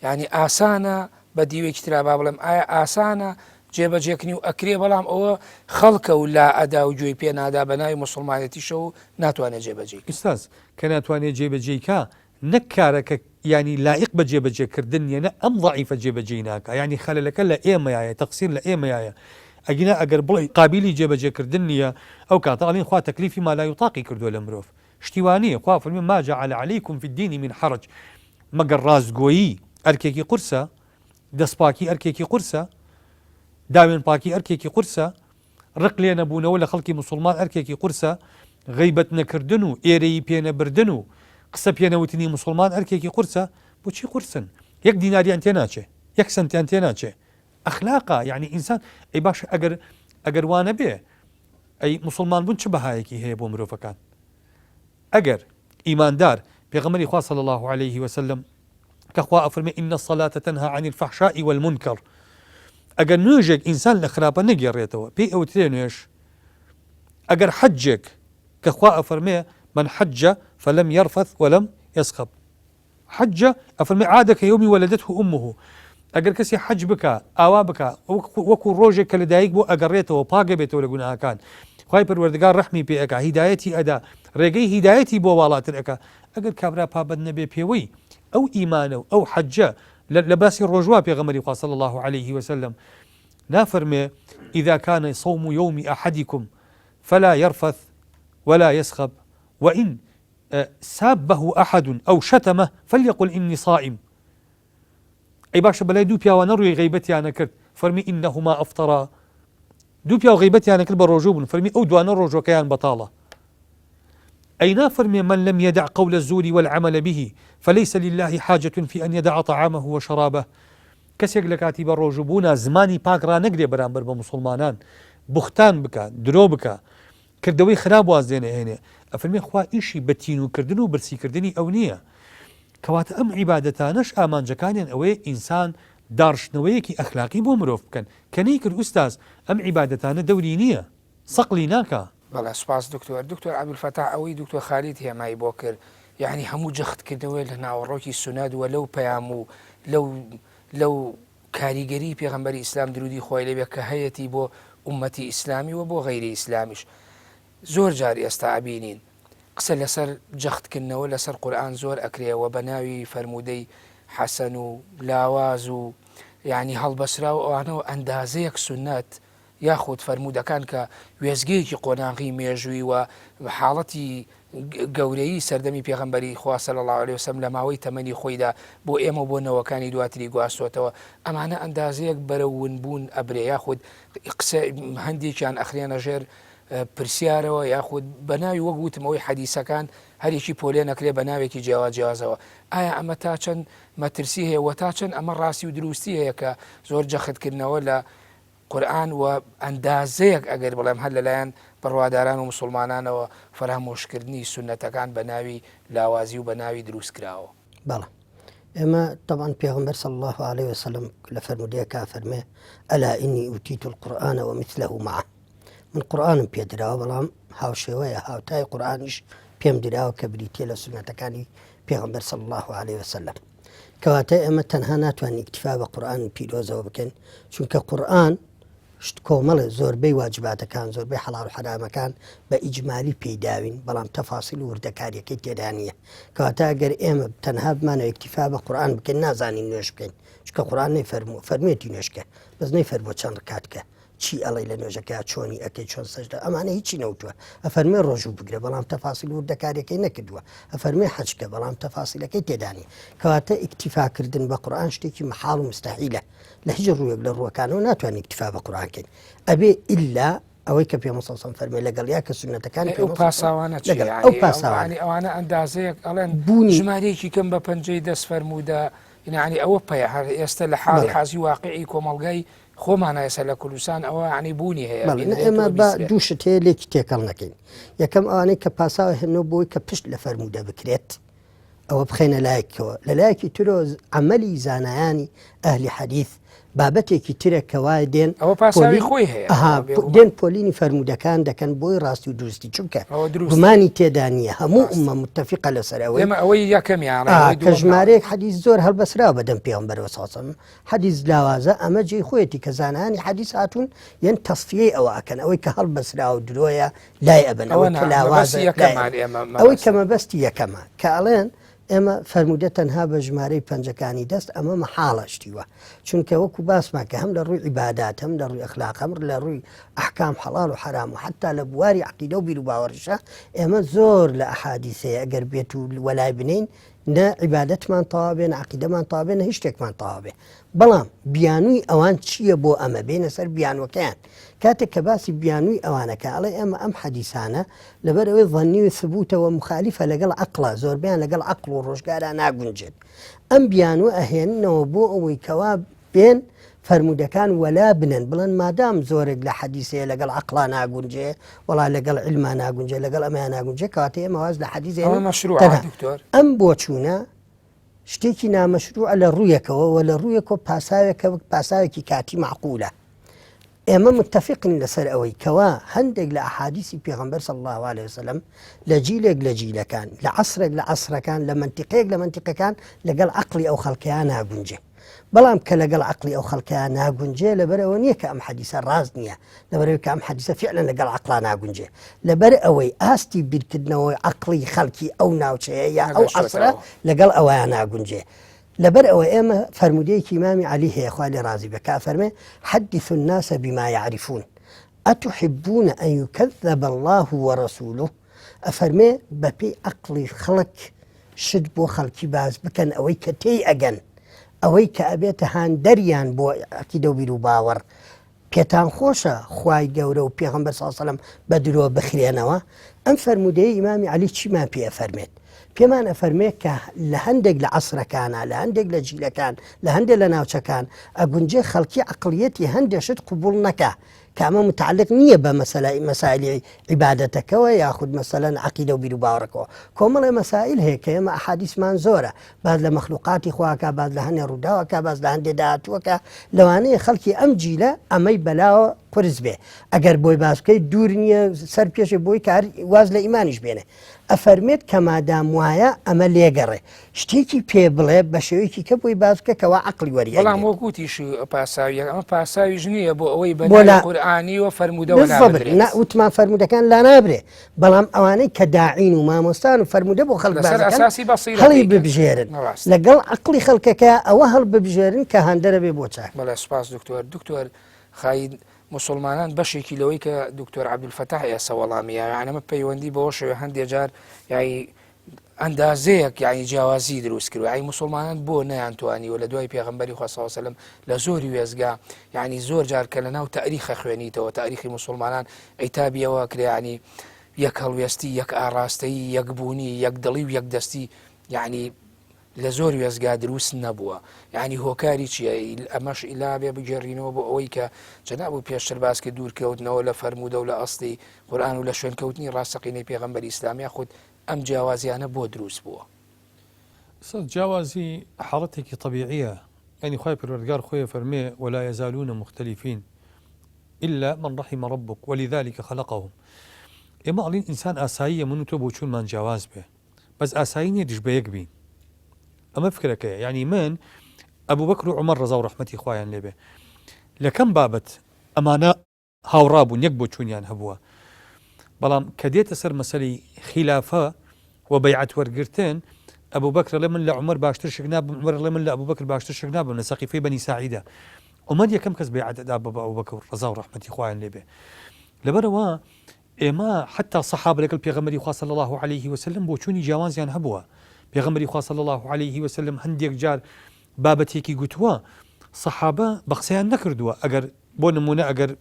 Speaker 1: یعنی ئاسانە بە دیوێکی ترا با بڵێم ئایا ئاسانە جێبەجێکنی و ئەکرێ بەڵام ئەوە خەڵکە و لا ئەدا و گوێی پێ نادا بە ناوی مسلمانەتیشە و ناتوانێت جێبەجێ
Speaker 3: ئستاز کە ناتوانێت جێبەجێیکە نەک کارەکە ینی لایق بە جێبەجێکردن نیە ئەم ضعیفە جێبەجێی ناکە ینی خەلەلەکە لە ئێمەیە تەقسیر لە ئێمەیە ئەگینا ئەگەر بڵێ قابلی جێبەجێکردن نییە ئەو کاتەڵین خوا تەکلیفی مالای و تاقی کردووە لە مرۆڤ شتیوانیە خوا فەرمی ما جعل عليكم في الدين من حرج مەگەر ڕازگۆیی ئەرکێکی قورسە دەستپاکی ئەرکێکی قورسە داوێن پاکی ئەرکێکی قورسە ڕق لێ نەبوونەوە لە خەڵکی مسلمان ئەرکێکی قورسە غیبەت نەکردن و ئێرەی پێنەبردن و قسە پێنەوتنی مسلمان ئەرکێکی قورسە بۆچی قورسن یەک دیناریان تێ ناچێ یەک سنتیان تێ ناچێ ئەخلاقا یعنی ئینسان ئەی باش ئەگەر وانە بێ ئەی مسلمان بوون چ بەهایەکی هەیە بۆ مرۆڤەکان ئەگەر ئیماندار پێغەمبەری خوا صلی الله عليه وسلم کە خوا ئەفەرمێ ئین الصلاة تنهى عن الفحشاء والمنكر ئەگەر نوێژێک ئینسان لە خراپە نەگێڕێتەوە پێی ئەوترێ نوێژ ئەگەر حەجێک کە خوا ئەفەرمێ من حج فلم يرفث ولم يسخب حج ئەفەرمێ عاد كيوم ولدته أمه ئەگەر کەسی حەج بکە ئاوا بکە وەکو ڕۆژێک کە لەدایک بۆ ئەگەڕێتەوە پاگە بێتەوە لە گوناهەکان خوای پەروەردگار ڕەحمی پێ ئەکا هیدایەتی ئەدا ڕێگەی هیدایەتی بۆ واڵاتر ئەکا ئەگەر کابرا پابەت نەبێ پێوەی ئەو ئیمانە و ئەو حەجە لە باسی ڕۆژوا پێغەمبەری خوا صلی الله عليه وسلم نافەرمێ إذا كان صوم يوم أحدكم فلا يرفث ولا يسخب وإن سابه أحد أو شتمه فليقل إني صائم أي باشا بلا دو بيا ونروي غيبتي أنا كرت فرمي إنهما أفطرا دو بيا وغيبتي أنا كرت بروجوب فرمي أو دوان الرجو كيان بطالة أي نافرمي من لم يدع قول الزور والعمل به فليس لله حاجة في أن يدع طعامه وشرابه کەسێک لە کاتی بە ڕۆژبوونا زمانی پاکڕا نەگرێ بەرامبەر بە مسلمانان بوختان بکە درۆ بکە کردەوەی خراپ وازدێنە هێنێ ئەفەرمێ خوا ئیشی بەتین و کردن و برسیکردنی ئەو نییە کەواتە ئەم عیبادەتانەش ئامانجەکانیان ئەوەیە ئینسان داڕشتنەوەیەکی ئەخلاقی بۆ مرۆڤ بکەن کە نەی کرد ئوستاز ئەم عیبادەتانە دەوری نییە سەقلی ناکە
Speaker 1: بەڵێ سوپاس دکتۆر عەبدولفەتاح ئەوەی دکتۆر خالید هێمای بۆ کرد یعنی هەموو جەختکردنەوەی لە ناوەڕۆکی سونەدووە لەو پەیام و لەو کاریگەری پێغەمبەری ئیسلام درودی خۆی لێبێ کە هەیەی بۆ ئومەتی ئیسلامی و بۆ غەیری ئیسلامیش زۆر جاری ئێستا ئەبینین قسە لەسەر جەختکردنەوە لەسەر قورئان زۆر ئەکرێەوە بە ناوی فەرموودەی حەسەن و لاواز و یعنی هەڵبەسرا و ئەوانەوە ئەندازەیەک سونەت یاخود فەرموودەکان کە وێزگەیەکی قۆناغی مێژووی و حاڵەتی گەورەی سەردەمی پێغەمبەری خوا صلی الله عليه وسلم لە ماوەی تەمەنی خۆیدا بۆ ئێمە بۆ نەوەکانی دواتری گواستوتەوە ئەمانە ئەندازەیەک بەرەون بوون ئەبرێ یاخود قسە هەندێکیان ئەخرێنە ژێر پرسیارەوە یاخود بە ناوی وەک وتمەوەی حەدیسەکان هەرێکی پۆلێ نەکرێ بە ناوێکی جیاوازەوە ئایا ئەمە تا چەند مەترسی هەیە و تا چەند ئەمە ڕاستی و دروستی هەیە کە زۆر جەختکردنەوە لە قورئان و ئەندازەیەک ئەگەر بڵێم هەر لەلایەن بڕواداران و مسلمانانەوە فەرامۆشکردنی سونەتەکان بە ناوی لاوازی و بە ناوی دروستکراوە
Speaker 2: بەڵێ ئێمە طبعا پێغەمبەر صلی الله عليه وسلم لە فەرمودەیەکا فەرمێ ئەلا ئینی ئوتیت القورئان ومثله معه من قورئانم پێدراوە بەڵام هاوشێوەیە هاوتای قورئانیش پێم دراوە کە بریتێ لە سونەتەکانی پێغەمبەر صلی الله عليه وسلم کەواتە ئێمە تەنها ناتوانین ئیکتیفا بە قورئان پیرۆزەوە بکەین چونکە قورئان کۆمەڵە زۆربەی واجباتەکان زۆربەی حەڵال و حرامەکان بە ئیجمالی پێداوین بەڵام تەفاسیل و وردەکاریەکەی تێدا نییە کەواتە ئەگەر ئێمە تەنها بمانەوە ئیکتیفا بە قورئان بکەین نازانین نوێژ بکەین چونکە قورئان فەرمێتی نوێژکە بەس نەیفەرمووە چەند ڕکات کە چی ئەڵێ لە نوێژەکە چۆنی ئەکەی چۆن سەجدە ئەمانە هیچی نەوتووە ئەفەرمێ ڕۆژوو بگرە بەڵام تەفاسیل وردەکاریەکەی نەکردووە ئەفەرمێ حەجکە بەڵام تەفاسیلەکەی تێدانی کەواتە ئیکتیفاکردن بە قورئان شتێکی محاڵ و مستەحیلە لە هیچ ڕوویەک لە ڕووەکانەوە ناتوانین ئیکتیفا بە قورئان بکەین ئەبێ ئیلا ئەوەی کە پێ مەسەڵسەم فەرمێ لەگەڵ یا کە سونەتەکانی
Speaker 1: ئەو پاساوانە
Speaker 2: ئەو پاساوانە
Speaker 1: ئەوانە ئەندازەیەک ئەڵێن
Speaker 2: بوونی
Speaker 1: ژمارەیەکی کەم بە پەنجەی دەست فەرموودە یعنی ئەوە پەیە ئێستا لە حاڵی حازی واقعی کۆمەڵگای خۆمانە ئێستا لە کوردستان ئەوە عنی بوونی هەیە
Speaker 2: ئێمە بە دوو شت هەیە لێکی تێکەڵ نەکەین یەکەم ئەوانەی کە پاساوە هێنەوە بۆی کە پشت لە فەرموودە بکرێت ئەوە بخێنە لایەکەوە لە لایەکی ترۆ عملی زانایانی ئەهلی حەدیث بابەتێکی ترە کە وایە دێن
Speaker 1: ئەوە پاساوی خۆی هەیە
Speaker 2: دێن پۆلینی فەرمودەکان دەکەن بۆی ڕاستی و دروستی چونکە گومانی تێدا نییە هەموو ئومە متتەفیقە لەسەرەوەی
Speaker 1: ئەوەی یەکەمیان
Speaker 2: کە ژمارەیەک حەدیث زۆر هەڵبەسرا بەدەم پێغەمبەرەوە ساسم حەدیث لاوازە ئەمە جێی خۆیەتی کە زانانی حەدیث هاتوون یەن تەصفیەی ئەوە ئەکەن ئەوەی کە هەڵبەسرا و درۆیە لای ئەبن ئەوەی کە لاوازە ئەوەی کە مەبەستی یەکەمە کە ئەڵێن ئێمە فەرمودە تەنها بە ژمارەی پەنجەکانی دەست ئەمە مەحاڵەشتیوە چونکە وەکو باسمان کە هەم لە ڕووی عیبادات هەم لە ڕووی ئەخلاق هەم لە ڕووی ئەحکام حەڵاڵ و حرام و حتا لە بواری عەقیدە و بیر و باوەڕیشە ئێمە زۆر لە ئەحادیثەیە ئەگەر بێت و وەلای بنین نە عیبادەتمان تەواو بێ نە عەقیدەمان تەواو بێ نە هیچ شتێکمان تەواو بێ بەڵام بیانووی ئەوان چییە بۆ ئەمە بێنە سەر بیانوەکەیان کاتێک کە باسی بیانووی ئەوانەکە ئەڵێ ئەمە ئەم حەدیثانە لەبەر ئەوەی ظەنی و ثبوتەوە مخالیفە لەگەڵ عەقڵە زۆربیان لەگەڵ عەقڵ و ڕۆژگارە ناگونجێت ئەم بیانوە ئەهێننەوە بۆ ئەوەی کەوا بێن فەرمودەکان وەلا بنن بڵێن مادام زۆرێک لە حەدیثەیە لەگەڵ عەقڵا ناگونجێ وەڵا لەگەڵ علما ناگونجێ لەگەڵ ئەمەیان ناگونجێ کەواتە ئێمە واز لە حەدیث ئەم بۆچوونە شتێکی نامەشروع لە ڕوویەکەوە و لە ڕوویەکەوە پاساوێکی کاتی معقولە ئێمە متتەفقین لەسەر ئەوەی کەوا هەندێک لە ئەحادیثی پێغەمبەر صلی الله عليه وسلم لە جیلێک لە جیلەکان لە عەسرێک لە عەسرەکان لە منتیقەیەک لە منتیقەکان لەگەڵ عەقڵی ئەو خەڵکەیان ناگونجێ بەڵام کە لەگەڵ عەقڵی ئەو خەڵکەیان ناگونجێ لەبەرەوە نییە کە ئەم حەدیثە ڕاست نییە لەبەرەوەی کە ئەم حەدیثە فعلا لەگەڵ عەقڵا ناگونجێ لەبەر ئەوەی ئاستی بیرکردنەوەی عەقڵی خەڵکی ئەو ناوچەیە یا ئەو عەسرە لەگەڵ ئەوەیان ناگونجێ لەبەر ئەوە ئێمە فەرمودەیەکی ئیمامی عەلی هەیە خوا لێ ڕازی بێ کە فەرمێ حەدیثوا الناس بما يعرفون أتحبون أن يكذب الله ورسوله ئەفەرمێ بەپێی عەقڵی خەڵک شت بۆ خەڵکی باز بکەن ئەوەی کە تێی ئەگەن ئەوەی کە ئەبێتە هاندەریان بۆ عەقیدە و بیر و باوەڕ پێتان خۆشە خوای گەورە و پێغەمبەر صلی الله علیه وسلم بە درۆ بخرێنەوە ئەم فەرمودەیە ئیمامی عەلی چیمان پێ ئەفەرمێت پێمان ئەفەرمێت کە لە هەندێک لە عەسرەکانە لە هەندێک لە جیلەکان لە هەندێک لە ناوچەکان ئەگونجێ خەڵکی عەقڵیەتی هەندێک شت قبوڵ نەکا کە ئەمە متعلق نییە بە مەسائلی عیبادەتەکەوە یاخود مەسەلەن عەقیدە و بیر و باوەڕەکەەوە کۆمەڵی مەسائل هەیە کە ئێمە ئەحادیثمان زۆرە باز لە مەخلوقاتی خواکە باز لە هەندێک ڕووداوەکە باز لە هەندێک داهاتووەکە لەوانەیە خەڵکی ئەم جیلە ئەمەی بەلاوە قرس بێ ئەگەر بۆی باسکەی دوور نییە سەر پێشێ بۆی کار واز لە ئیمانیش بێنێ ئەفەرمێت کە مادام وایە ئەمە لێگەڕێ شتێکی پێ بڵێ بە شێوەیەکی کە بۆی باسکە کەوا عەقڵی وەریە
Speaker 1: بەڵام وەکوتیش پاساوی ئەمە پاساویش نییە بۆ ئەوەی بە قورئانی و فەرمودەوە
Speaker 2: وتمان فەرمودەکان لا نابرێ بەڵام ئەوانەی کە داعین و مامۆستان و فەرمودە بۆ خەڵک هەڵی ببژێرن لەگەڵ عەقڵی خەڵکەکە ئەوە هەڵ ببژێرن کە هەندەرە بێ بۆ چاک
Speaker 1: بەڵێ سوپاس دکتۆر خاید مسلمانان بەشێکی لەوەی کە دکتۆر عەبدولفەتاح ئێستا وەڵامیە یعنی ئەمە پەیوەندی بەوە شێوە هەندێک جار یعنی ئەندازەیەک یعنی جیاوازی دروست کرد یعنی مسلمانان بۆ نەیانتوانی و لە دوای پێغەمبەری خوا صلی الله علیه و سلم لە زۆری وێزگا یعنی زۆر جار کە لەناو تاریخە خوێنیتەوە تاریخی مسلمانان ئەیتابیەوە کرێ یعنی یەک هەڵوێستی یەک ئاراستەیی یەکبوونی یەکدڵی و یەکدەستی یعنی لە زۆر وێزگا دروست نەبووە یعنی هۆکاری چییە ئەمەش ئیلا بێ بگەڕینەوە بۆ ئەوەی کە جەناب پێشتر باسکە دوورکەوتنەوە لە فەرمودە و لە ئەسڵی قورئان و لە شوێنکەوتنی ڕاستەقینەی پێغەمبەری ئیسلامی خود ئەم جیاوازیانە بۆ دروست بووە
Speaker 3: جیاوازی حاڵەتێکی طبیعیە ینی خوای پەروەردگار خۆی فەرمێ ولا يزالون مختلفين إلا من رحم ربك ولذلك خلقهم ئێمە ئەڵین ئینسان ئاساییە من و تۆ بۆ چوونمان جیاواز بێ بەس ئاسایی نیە دیش بە یەک بین ئەمە فکرەکەیە یعنی من ئەبوو بەکر و عومەر ڕەزا و ڕەحمەتی خوایان لێبێ لە کەم بابەت ئەمانە هاوڕابوون یەک بۆ چوونیان هەبووە بەڵام کە دێتە سەر مەسەلەی خلافە و بەیعەت وەرگرتن ئەبوو بەکر لە من لە عومەر باشتر شک نابم عومەر لە من لە ئەبوو بەکر باشتر شک نابم لە سەقیفەی بەنی ساعیدە عومەر یەکەم کەس بەیعەت ئەدا بە ئەبوو بەکر ڕەزا و ڕەحمەتی خوایان لێبێ لەبەرەوە ئێمە حتا سەحابە لەگەڵ پێغەمبەری خوا صلی الله عليه وسلم بۆ چوونی جیاوازیان هەبووە پێغەمبەری خوا صلی الله عليه وسلم هەندێک جار بابەتێکی گوتووە سەحابە بە قسەیان نەکردووە ئەگەر بۆ نمونە ئەگەر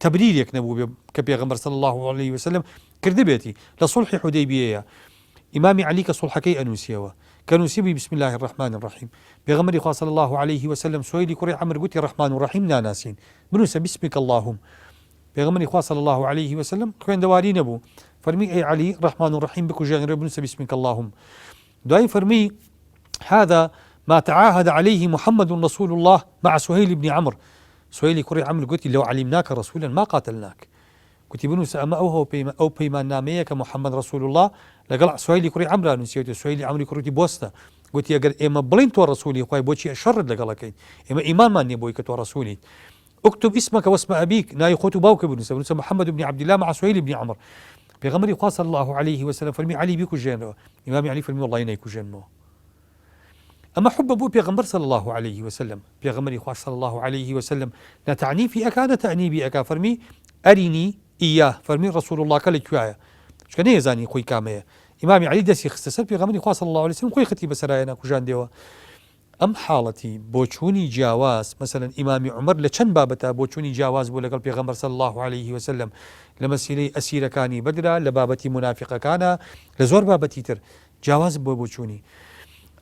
Speaker 3: تەبریرێک نەبوو بێ کە پێغەمبەر صلی الله عليه وسلم کردبێتی لە سوڵحی حودەیبیەیە ئیمامی عەلی کە سوڵحەکەی ئەنووسیەوە کە نووسیبی بسم الله الرحمن الرحیم پێغەمبەری خوا صلی الله عليه وسلم سوهەیلی کوڕی عەمر گوتی ڕەحمان و ڕەحیم ناناسین بنووسە بسمک اللهم پێغەمبەری خوا صلی الله عليه وسلم خوێندەواری نەبوو فەرمی ئەی عەلی ڕەحمان و ڕەحیم بکوژێنرێ بنووسە بسمک اللهم دوای فەرمی هذا ما تعاهد عليه محمد رسول الله مع سهيل بن عمرو سهيل كري عمرو قلت لو علمناك رسولا ما قاتلناك قلت بنوس أما أو بيمان ناميك محمد رسول الله لقال سهيل كري عمرو نسيت سهيل عمرو كري بوسطة قلت يا قال إما بلين تو رسولي خوي بوشي أشرد لقالك إما إيمان ما نبويك تو رسولي اكتب اسمك واسم أبيك ناي خوتو باوك بنوس محمد بن عبد الله مع سهيل بن عمرو بيغمري قال صلى الله عليه وسلم فرمي علي بيكو جنو إمام علي فرمي والله ينيكو جنو أما حب أبو بيغمبر صلى الله عليه وسلم بيغمري خواش صلى الله عليه وسلم لا تعني في أكا تعني بأكا فرمي أرني إياه فرمي رسول الله كالكوايا شكا نيزاني خوي كامية إمام علي دسي اختصر بيغمري خواش صلى الله عليه وسلم خوي ختي بسراينا كوجان ديوا أم حالتي بوچوني جاواز مثلا إمام عمر لچن بابتا بوچوني جاواز بولا قال بيغمبر صلى الله عليه وسلم لمسيلي أسير كاني بدرا لبابتي منافق كان لزور بابتي تر جاواز بوچوني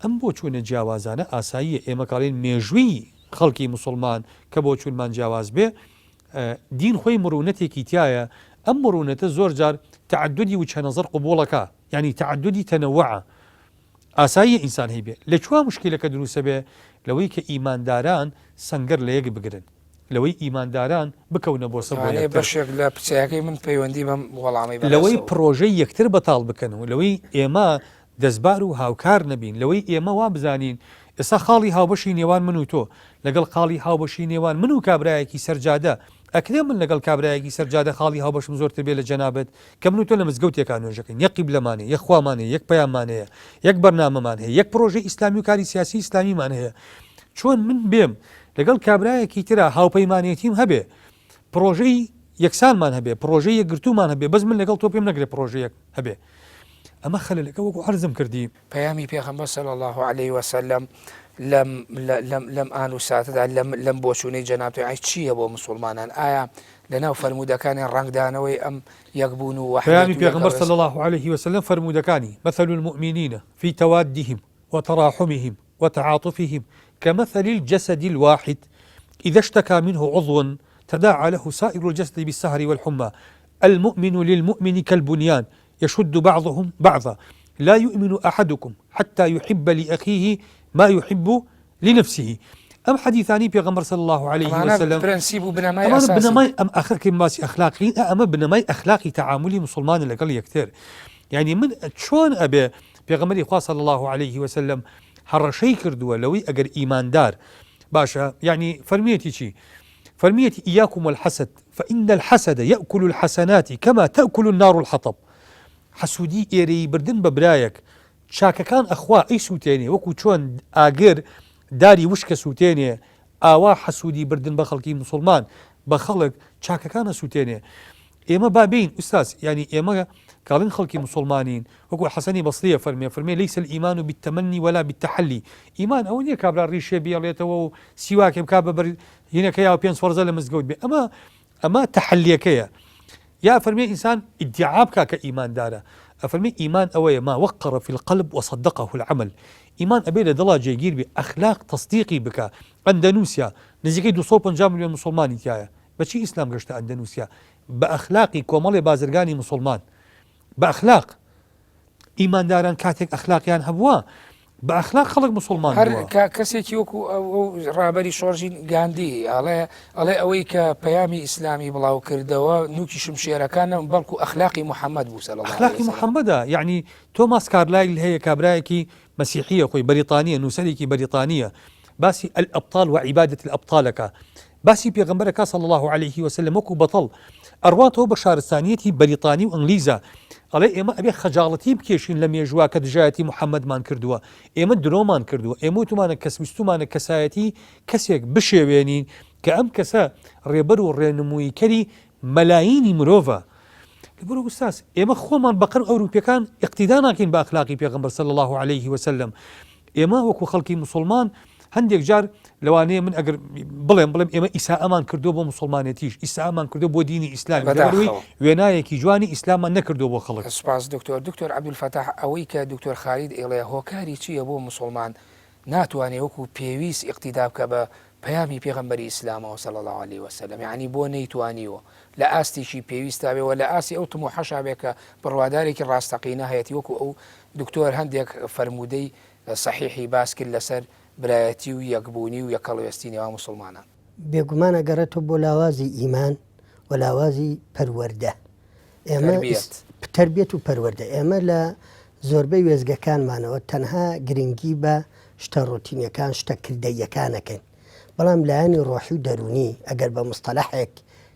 Speaker 3: ئەم بۆ چوونە جیاوازانە ئاساییە ئێمە کاڵێن مێژووی خەڵکی مسلمان کە بۆ چوونمان جیاواز بێ دین خۆی مرونەتێکی تایە ئەم مرونەتە زۆر جار تعددی و چەنەزەر قبوڵەکە یعنی تعددی تەنەوعە ئاساییە ئینسان هەیبێ لە چوا مشکلەکە دروسە بێ لەوەی کە ئیمانداران سەنگەر لە یەک بگرن لەوەی ئیمانداران بکەونە بۆ سەر
Speaker 1: بەشێک لە پرسیاکەی من پەیوەندی بەم وەڵامی
Speaker 3: لەوەی پرۆژەی یەکتر بەتاڵ بکەن و لەوەی ئێمە دەستبار و هاوکار نەبین لەوەی ئێمە وا بزانین ئێستا خاڵی هاوبەشی نێوان من و تۆ لەگەڵ خاڵی هاوبەشی نێوان من و کابرایەکی سەرجادە ئەکرێ من لەگەڵ کابرایەکی سەرجادە خاڵی هاوبەشم زۆرتر بێ لە جەنابەت کە من و تۆ لە مزگەوتێکان نوێژەکەین یەک قیبلەمانەیە یەک خوامانەیە یەک پەیامانەیە یەک بەرنامەمان هەیە یەک پرۆژەی ئیسلامی و کاری سیاسی ئیسلامیمان هەیە چۆن من بێم لەگەڵ کابرایەکی ترە هاوپەیمانێتیم هەبێ پرۆژەی یەکسانمان هەبێ پرۆژەی یەکگرتومان هەبێ بەس من لەگەڵ تۆ پێم نەگرێ پرۆژەیەک هەبێ ئەمە خەلەلەکە وەکو عەرزم کردی
Speaker 1: پەیامی پێغەمبەر صلی الله عليه وسلم لەم ئان و ساتەدا لەم بۆچوونەی جەناب تۆ چییە بۆ مسلمانان ئایا لەناو فەرموودەکانی ڕەنگدانەوەی ئەم یەکبوون و
Speaker 3: پەیامی پێغەمبەر صلی الله عليه وسلم فەرموودەکانی مثل المؤمنين في توادهم وتراحمهم وتعاطفهم كمثل الجسد الواحد إذا اشتكى منه عضو تداعى له سائر الجسد بالسهر والحمى المؤمن للمؤمن كالبنيان يشد بعضهم بعضا لا يؤمن أحدكم حتى يحب لأخيه ما يحب لنفسه أم حديثاني بيغمبر صلى الله عليه وسلم
Speaker 1: برنسيب بنماي أساسي
Speaker 3: بنماي أم أخلاقي ماسي أخلاقي أما بنماي أخلاقي تعاملي مسلمان لقل يكتر يعني من شون أبي بيغمري خواه صلى الله عليه وسلم هرشي كردوا لوي أجر إيمان دار باشا يعني فرميتي شي فرميتي إياكم والحسد فإن الحسد يأكل الحسنات كما تأكل النار الحطب حسودی ئێرەی بردن بە برایەک چاکەکان ئەخوا ئەی سووتێنێ وەکو چۆن ئاگر داری وشکە سووتێنێ ئاوا حەسوودی بردن بە خەڵکی مسلمان بە خەڵک چاکەکانە سووتێنێ ئێمە بابین ئوستاز ینی ئێمە کاڵین خەڵکی مسلمانین وەکو حەسەنی بەسریە فەرمێ لەیس الئیمان بالتەمەنی ولا بالتەحەلی ئیمان ئەوە نییە کابرا ڕیشێ بێڵێتەوە و سیواکێ بکا بەبەر هینەکە یا 5 فەرزە لە مزگەوت بێ ئەمە تەحەلیەکەیە يا فرمي إنسان ادعاء كإيمان دارا أفرمي إيمان أوي ما وقر في القلب وصدقه العمل إيمان أبي دلا جيجير بأخلاق تصديقي بك أندونيسيا نزيكي دو صوب جام مليون مسلمان تيايا بشي إسلام قشتا أندونيسيا بأخلاقي كومالي بازرقاني مسلمان بأخلاق إيمان داران كاتك أخلاقيان هبوا بأخلاق خلق مسلمان
Speaker 1: هر كسيكي وكو رابري شورجين غاندي على اوي كبيامي اسلامي بلاو كردوا نوكي شمشيره كان بلكو اخلاقي محمد صلى الله عليه وسلم
Speaker 3: اخلاقي محمد يعني توماس كارلايل هي كابرايكي مسيحيه خوي بريطانيه نوسليكي بريطانيه باسي الابطال وعباده الابطالك باسي بيغمبرك صلى الله عليه وسلم وكو بطل ارواته بشارستانيتي بريطاني وانجليزا ئەڵێ ئێمە ئەبێ خەجاڵەتی بکێشین لە مێژووا کە دژایەتی محەممەدمان کردووە ئێمە درۆمان کردووە ئێمە وتمانە کەسویستمانە کەسایەتی کەسێک بشێوێنین کە ئەم کەسە ڕێبەر و ڕێنموویکەری مەلایینی مرۆڤە لەبەر ئوستاز ئێمە خۆمان بەقەر ئەوروپیەکان اقتیدا ناکەین بە ئەخلاقی پێغەمبەر صلی الله عليه وسلم ئێمە وەکو خەڵکی مسلمان هەندێک جار لەوانەیە من ئەگەر بڵێم ئێمە ئیساءەمان کردو بۆ مسلمانێتیش ئیساءەمان کردو بۆ دینی ئیسلام وێنایەکی جوانی ئیسلامان نەکردو بۆ خەڵک
Speaker 1: سپاس دکتۆر عەبدولفەتاح ئەوەی کە دکتۆر خالید ئێڵێ هۆکاری چییە بۆ مسلمان ناتوانێت وەکو پێویست ئیقتیدا بکە بە پەیامی پێغەمبەری ئیسلامەوە صلی الله عليه وسلم یعنی بۆ نەیتوانیوە لە ئاستیشی پێویستە بێ و لە ئاسی ئەو تموحەشا بێ کە بڕوادارێکی ڕاستەقینە هەیەی وەکو ئەو دکتۆر هەندێک فەرموودەی صحیحی باس کرد لەسەر برایەتی و یەکبوونی و یەکەڵوێستی نێوان موسڵمانان.
Speaker 2: بێگومان ئەگەڕێتەوە بۆ لاوازی ئیمان و لاوازی پەروەردە، ئێمە تربیەت و پەروەردە، ئێمە لە زۆربەی وێزگەکانمانەوە تەنها گرنگی بە شتە ڕۆتینیەکان شتە کردەیەکانەکەن، بەڵام لایەنی ڕۆحی و دەرونی ئەگەر بە مستەلەحێک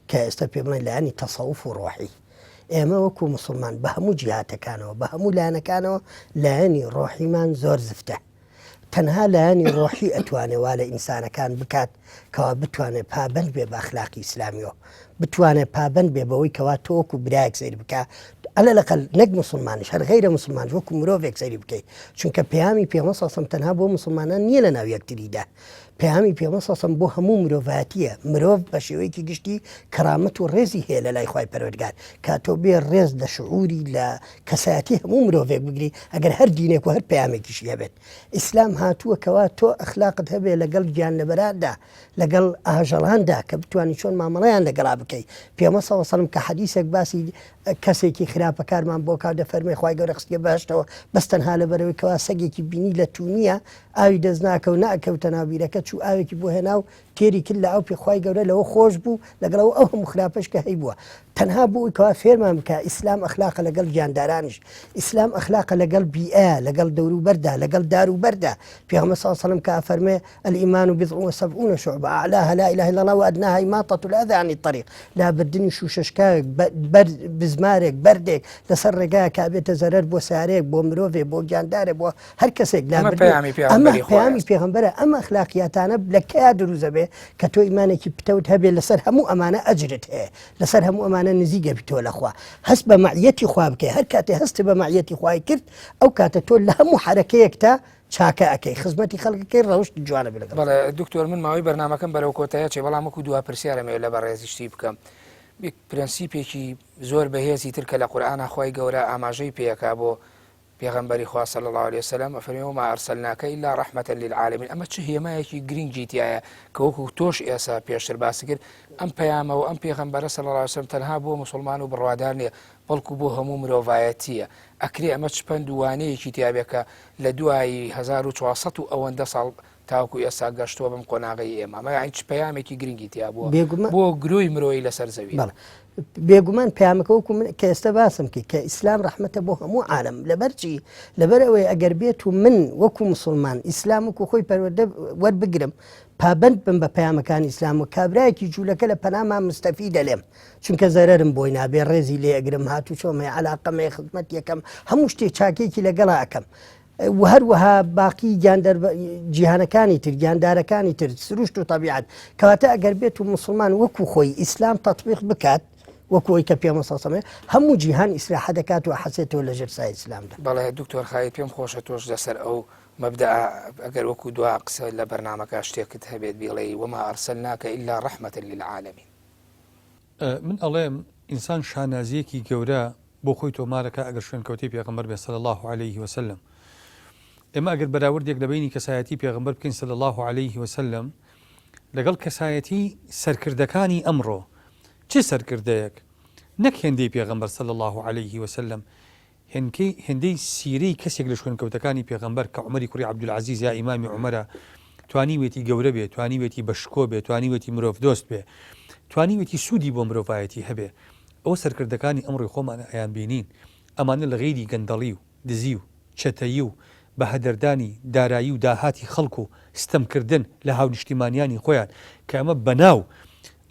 Speaker 2: کە ئێستا پێ بڵێن لایەنی تەسەوف و ڕۆحی، ئێمە وەکو مسلمان بە هەموو جیهاتەکانەوە بە هەموو لایەنەکانەوە لایەنی ڕۆحیمان زۆر زفتە. تەنها لایەنی ڕۆحی ئەتوانێت وا لە ئینسانەکان بکات کەوا بتوانێت پابند بێ بە ئەخلاقی ئیسلامیەوە، بتوانێت پابند بێ بەوەی کەوا تۆ وەکو برایەک سەیر بکە، ئەلە لەقەل نەک مسلمانیش هەر غەیرە مسلمان وەکو مرۆڤێک سەیری بکەیت، چونکە پەیامی پێغەمبەر صلی الله علیه و سلم تەنها بۆ مسلمانان نییە لە ناو یەکتریدا، پەیامی پێغەمبەر صلی الله علیه و سلم بۆ هەموو مرۆڤایەتیە، مرۆڤ بە شێوەیەکی گشتی کەرامەت و ڕێزی هەیە لە لای خوای پەروەردگار، کە تۆ بێ ڕێز لە شعوری لە کەسایەتی هەموو مرۆڤێک بگری ئەگەر هەر دینێک و هەر پەیامێکیشی هەبێت. ئیسلام هاتووە کەوا تۆ ئەخلاقت هەبێ لەگەڵ گیانلەبەراندا لەگەڵ ئاژەڵاندا کە بتوانانی چۆن مامەڵەیان لەگەڵا بکەیت. پێغەمبەر صلی الله علیه و سلم کە حەدیثێک باسی کەسێکی خراپەکارمان بۆ کات دەفەرمێ خوای گەورە خستیە بەهەشتەوە بەس تەنها لەبەرەوەی کەوا سەگێکی بینی لە تونیە ئاوی دەست ناکە و ناکەوتە ناو بیرەکە چوو ئاوێکی بۆ هێنا و تێری کرد لە ئەو پێ خوای گەورە لەوە خۆش بوو لەگەڵەوە ئەو هەموو خراپەش کە هەی بووە. تەنها بۆی کەوا فێرمان بکە ئیسلام ئەخلاقە لەگەڵ گیاندارانیش، ئیسلام ئەخلاقە لەگەڵ بیئە لەگەڵ دەوروبەردا لەگەڵ داروبەردا. پێغەمبەر صلی الله علیه و سلم کە ئەفەرمێ الئیمان بضع وسبعون شعبة أعلاها لا إله إلا الله وأدناها إماطة الأذى عن الطريق. لا بردنی شوشەشکاوێک بزمارێک بەردێک لەسەر ڕێگایە کا بێتە زەرەر بۆ سارێک بۆ مرۆڤێک بۆ گیاندارێک بۆ هەر کەسێک ئەمە پەیامی پێغەمبەرە. ئەمە ئەخلاقیاتانە لە کیا دروزە بێ کە تۆ ئیمانێکی پتەوت هەبێ لەسەر هەموو ئەمانە ئەجرت هەیە، لەسەر هەموو ئەمانە نزیگە بتۆ لەخوا، هەست بە مەعیەتی خوا بکەی، هەر کاتێ هەست بە مەعیەتی خوای کرد ئەو کاتە تۆ لە هەموو حرەکەیەک تا چاکە ئەەکەی خزمەتی خەڵکەکەی ڕەوشت جوانە بێت.
Speaker 1: بەڵێ دکتۆر من ماوەی بەرنامەکەم بەرەو کۆتایە چێ بەڵام وەکو دوا پرسیارەمەوێت لە بەڕێزیشتی بکەم. پرەنسیپێکی زۆر بەهێزی تر کە لە قورئانە خوای گەورە ئاماژەی پێیەکا بۆ پێغەمبەری خوا صلی الله علیه وسلم ئەفەرمێ وما ئەرسەلناکە ئیلا ڕەحمەتە للعالەمین. ئەمە چه هێمایەکی گرنگی تایە کە وەکو تۆش ئێستا پێشتر باسی کرد ئەم پەیامە و ئەم پێغەمبەرە صلی الله علیه وسلم تەنها بۆ مسلمان و بڕوادار نییە بەڵکو بۆ هەموو مرۆڤایەتیە. ئەکرێ ئەمە چپەند و وانەیەکی تیابێکە لە دوای 1400 و ئەوەندە ساڵ تاوکو ئێستا گەشتووە بەم قۆناغی ئێمە. ئەمە یعنی چ پەیامێکی گرنگی تیا بووە بۆ گرۆی مرۆیی لەسەر زەوی.
Speaker 2: بێگومان پەیامەکە وەکو من کە ئێستا باسم کرد کە ئیسلام ڕەحمەتە بۆ هەموو عالەم، لەبەرچی لەبەر ئەوەی ئەگەر بێت و من وەکو مسلمان ئیسلام وەکو خۆی پەروەردە وەربگرم پابند بم بە پەیامەکانی ئیسلام و کابرایەکی جوولەکە لە پەنامان مستەفیدە لێم، چونکە زەرەرم بۆی نابێ، ڕێزی لێ ئەگرم، هاتوو چۆمە عەلاقەمە خزمەت یەکەم هەموو شتێک چاکێکی لەگەڵا ئەەکەم. و هەروەها باقی جیهانەکانی تر گیاندارەکانی تر سروشت و تەبیعەت کەواتە ئەگەر بێت و مسلمان وەکو خۆی ئیسلام تەطبیق بکات وەکوی کە پێمە سەسەمێ هەموو جیهان ئیسلاح دەکات و حەسێتەوە لە ژێرسای ئیسلامدا.
Speaker 1: بەڵێ دکتۆر خایت پێم خۆشە تۆش لەسەر ئەو مەبدە ئەگەر وەکو دوا قسە لە بەرنامەکە شتێکت هەبێت بیڵێ وما ئەرسەلناکە ئیلا ڕەحمەتە للعالەمین.
Speaker 3: من ئەڵێم ئینسان شانازیەکی گەورە بۆ خۆی تۆمارەکە ئەگەر شوێنکەوتەی پێغەمبەر بێ صلی الله عليه وسلم. ئێمە ئەگەر بەراوردێک لە بینی کەسایەتی پێغەمبەر بکەین صلی الله عليه وسلم لەگەڵ کەسایەتی سەرکردەکانی ئەمڕۆ چه سەرکردەیەک نەک هێندەی پێغەمبەر صلی الله عليه وسلم هێندەی سیرەی کەسێک لە شوێنکەوتەکانی پێغەمبەر کە عومەری کوڕی عەبدولعەزیز یا ئیمامی عومەرە توانیوێتی گەورە بێ، توانیوێتی بەشکۆ بێ، توانیوێتی مرۆڤ دۆست بێ، توانیوێتی سوودی بۆ مرۆڤایەتی هەبێ. ئەو سەرکردەکانی ئەمڕۆی خۆمانە ئەیان بینین ئەمانە لە غەیری گەندەڵی و دزی و چەتەیی و بە هەدەردانی دارایی و داهاتی خەڵک و ستەمکردن لە هاونیشتیمانیانی خۆیان کە ئەمە بەناو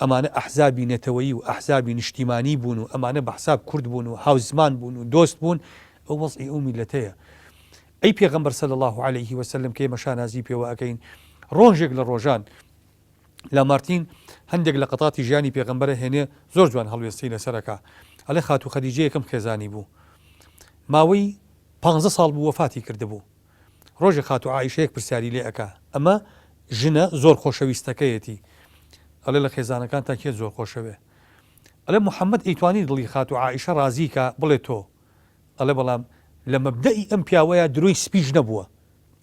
Speaker 3: ئەمانە ئەحزابی نەتەوەیی و ئەحزابی نیشتیمانی بوون و ئەمانە بە حساب کورد بوون و هاوزمان بوون و دۆست بوون. ئەو وەزعی ئەو میلەتەیە. ئەی پێغەمبەر صلی الله عليه وسلم کە ئێمە شانازی پێوە ئەکەین ڕۆژێک لە ڕۆژان لە مارتین هەندێک لە قەتاتی ژیانی پێغەمبەرە هێنێ زۆر جوان هەڵوێستی لەسەرەکە. ئەڵێ خاتو خەدیجە یەکەم خێزانی بوو، ماوەی 15 ساڵ بوو وەفاتی کردبوو. ڕۆژێ خاتو عایشەیەک پرسیاری لێ ئەکا ئەمە ژنە زۆر خۆشەویستەکەیەتی. ئەڵێ لە خێزانەکانتان کێ زۆر خۆشەوێ؟ ئەڵێ محەممەد ئەیتوانی دڵی خاتو عایشە ڕازیکە بڵێ تۆ. ئەڵێ بەڵام لە مەبدەئی ئەم پیاوەیە دروی سپیش نەبووە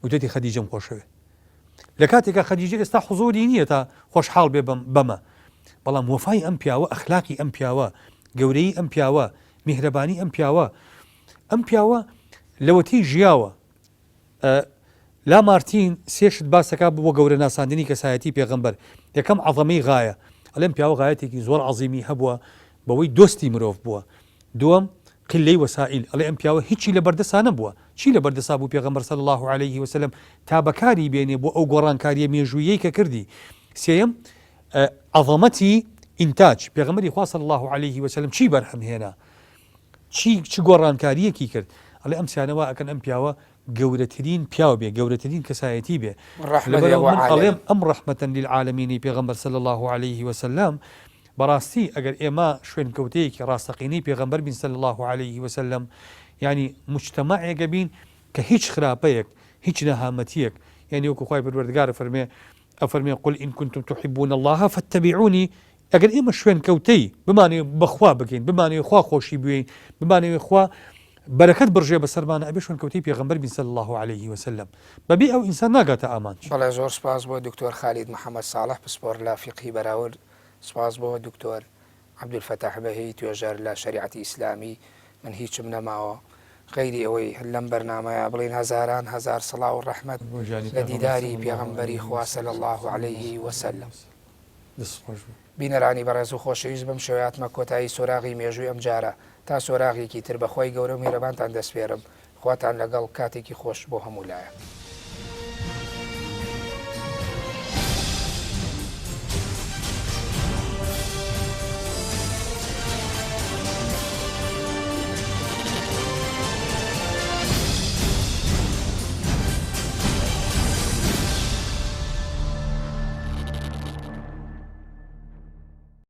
Speaker 3: وتێتی خەدیجەم خۆشەوێ. لە کاتێکە خەدیجە ئێستا حوزوری نییە تا خۆشحاڵ بێ بەمە، بەڵام وەفای ئەم پیاوە، ئەخلاقی ئەم پیاوە، گەورەی ئەم پیاوە، میهرەبانی ئەم پیاوە لەوەتی ژیاوە لا مارتین سێشت باسەکە بۆ گەورە ناساندنی کەسایەتی پێغەمبەر یەکەم عەظەمەی غایە ئەڵێم پیاوە غایەتێکی زۆر عەظیمی هەبووە بەوەی دۆستی مرۆڤ بووە دووەم قلەی وەسائل ئەڵێ ئەم پیاوە هیچی لە بەردەسا نەبووە چی لە بەردەسا بوو پێغەمبەر صلی الله عليه وسلم تا بەکاری بێنێ بۆ ئەو گۆڕانکاریە مێژوویەی کە کردی سێیەم عەظەمەتی ئینتاج پێغەمبەری خوا صلی الله عليه وسلم چی بەرهەمهێنا چی گۆڕانکاریەکی کرد ئەڵێ ئەم سیانەوە ئەکەن ئەم پیاوە گەورەترین پیاو بێ گەورەترین کەسایەتی بێ ئەڵێم ئەم ڕەحمەتەن للعالەمینی پێغەمبەر صلی الله عليه وسلم بەڕاستی ئەگەر ئێمە شوێن کەوتەیەکی ڕاستەقینەی پێغەمبەر بین صلی الله عليه وسلم ینی مجتەمەعێکە بین کە هیچ خراپەیەک هیچ نەهامەتیەک یعنی وەکو خوای پەروەردگار ئەفەرمێ قل إن كنتم تحبون الله فاتبعوني ئەگەر ئێمە شوێن کەوتەی بمانێ بەخوا بگەین بمانێ خوا خۆشی بوێین بمانێ خوا بەرەکەت بڕژێ بەسەرمانە ئەبێ شوێن کەوتەی پێغەمبەر بین صلی الله عليه وسلم بەبێ ئەو ئینسان ناگاتە ئامانج.
Speaker 1: بەڵێ زۆر سپاس بۆ دکتۆر خالید محەممەد ساڵح پسپۆر لە فیقی بەراورد سپاس بۆ دکتۆر عەبدولفەتاح بەهی توێژەر لە شەریعەتی ئیسلامی من هیچم نەماوە غیری ئەوەی لەم بەرنامەیە بڵین هەزاران هەزار سەڵاو و ڕەحمەت لە دیداری پێغەمبەری خوا صلی الله عليه وسلم. بینەرانی بەڕێز و خۆشەویست بم شێوەیاتمە کۆتایی سۆراغی مێژووی ئەم جارە تا سۆراغێکی تر بەخوای گەورە و میهرەبانتان دەسپێرم خواتان لەگەڵ کاتێکی خۆش بۆ هەموو لایە.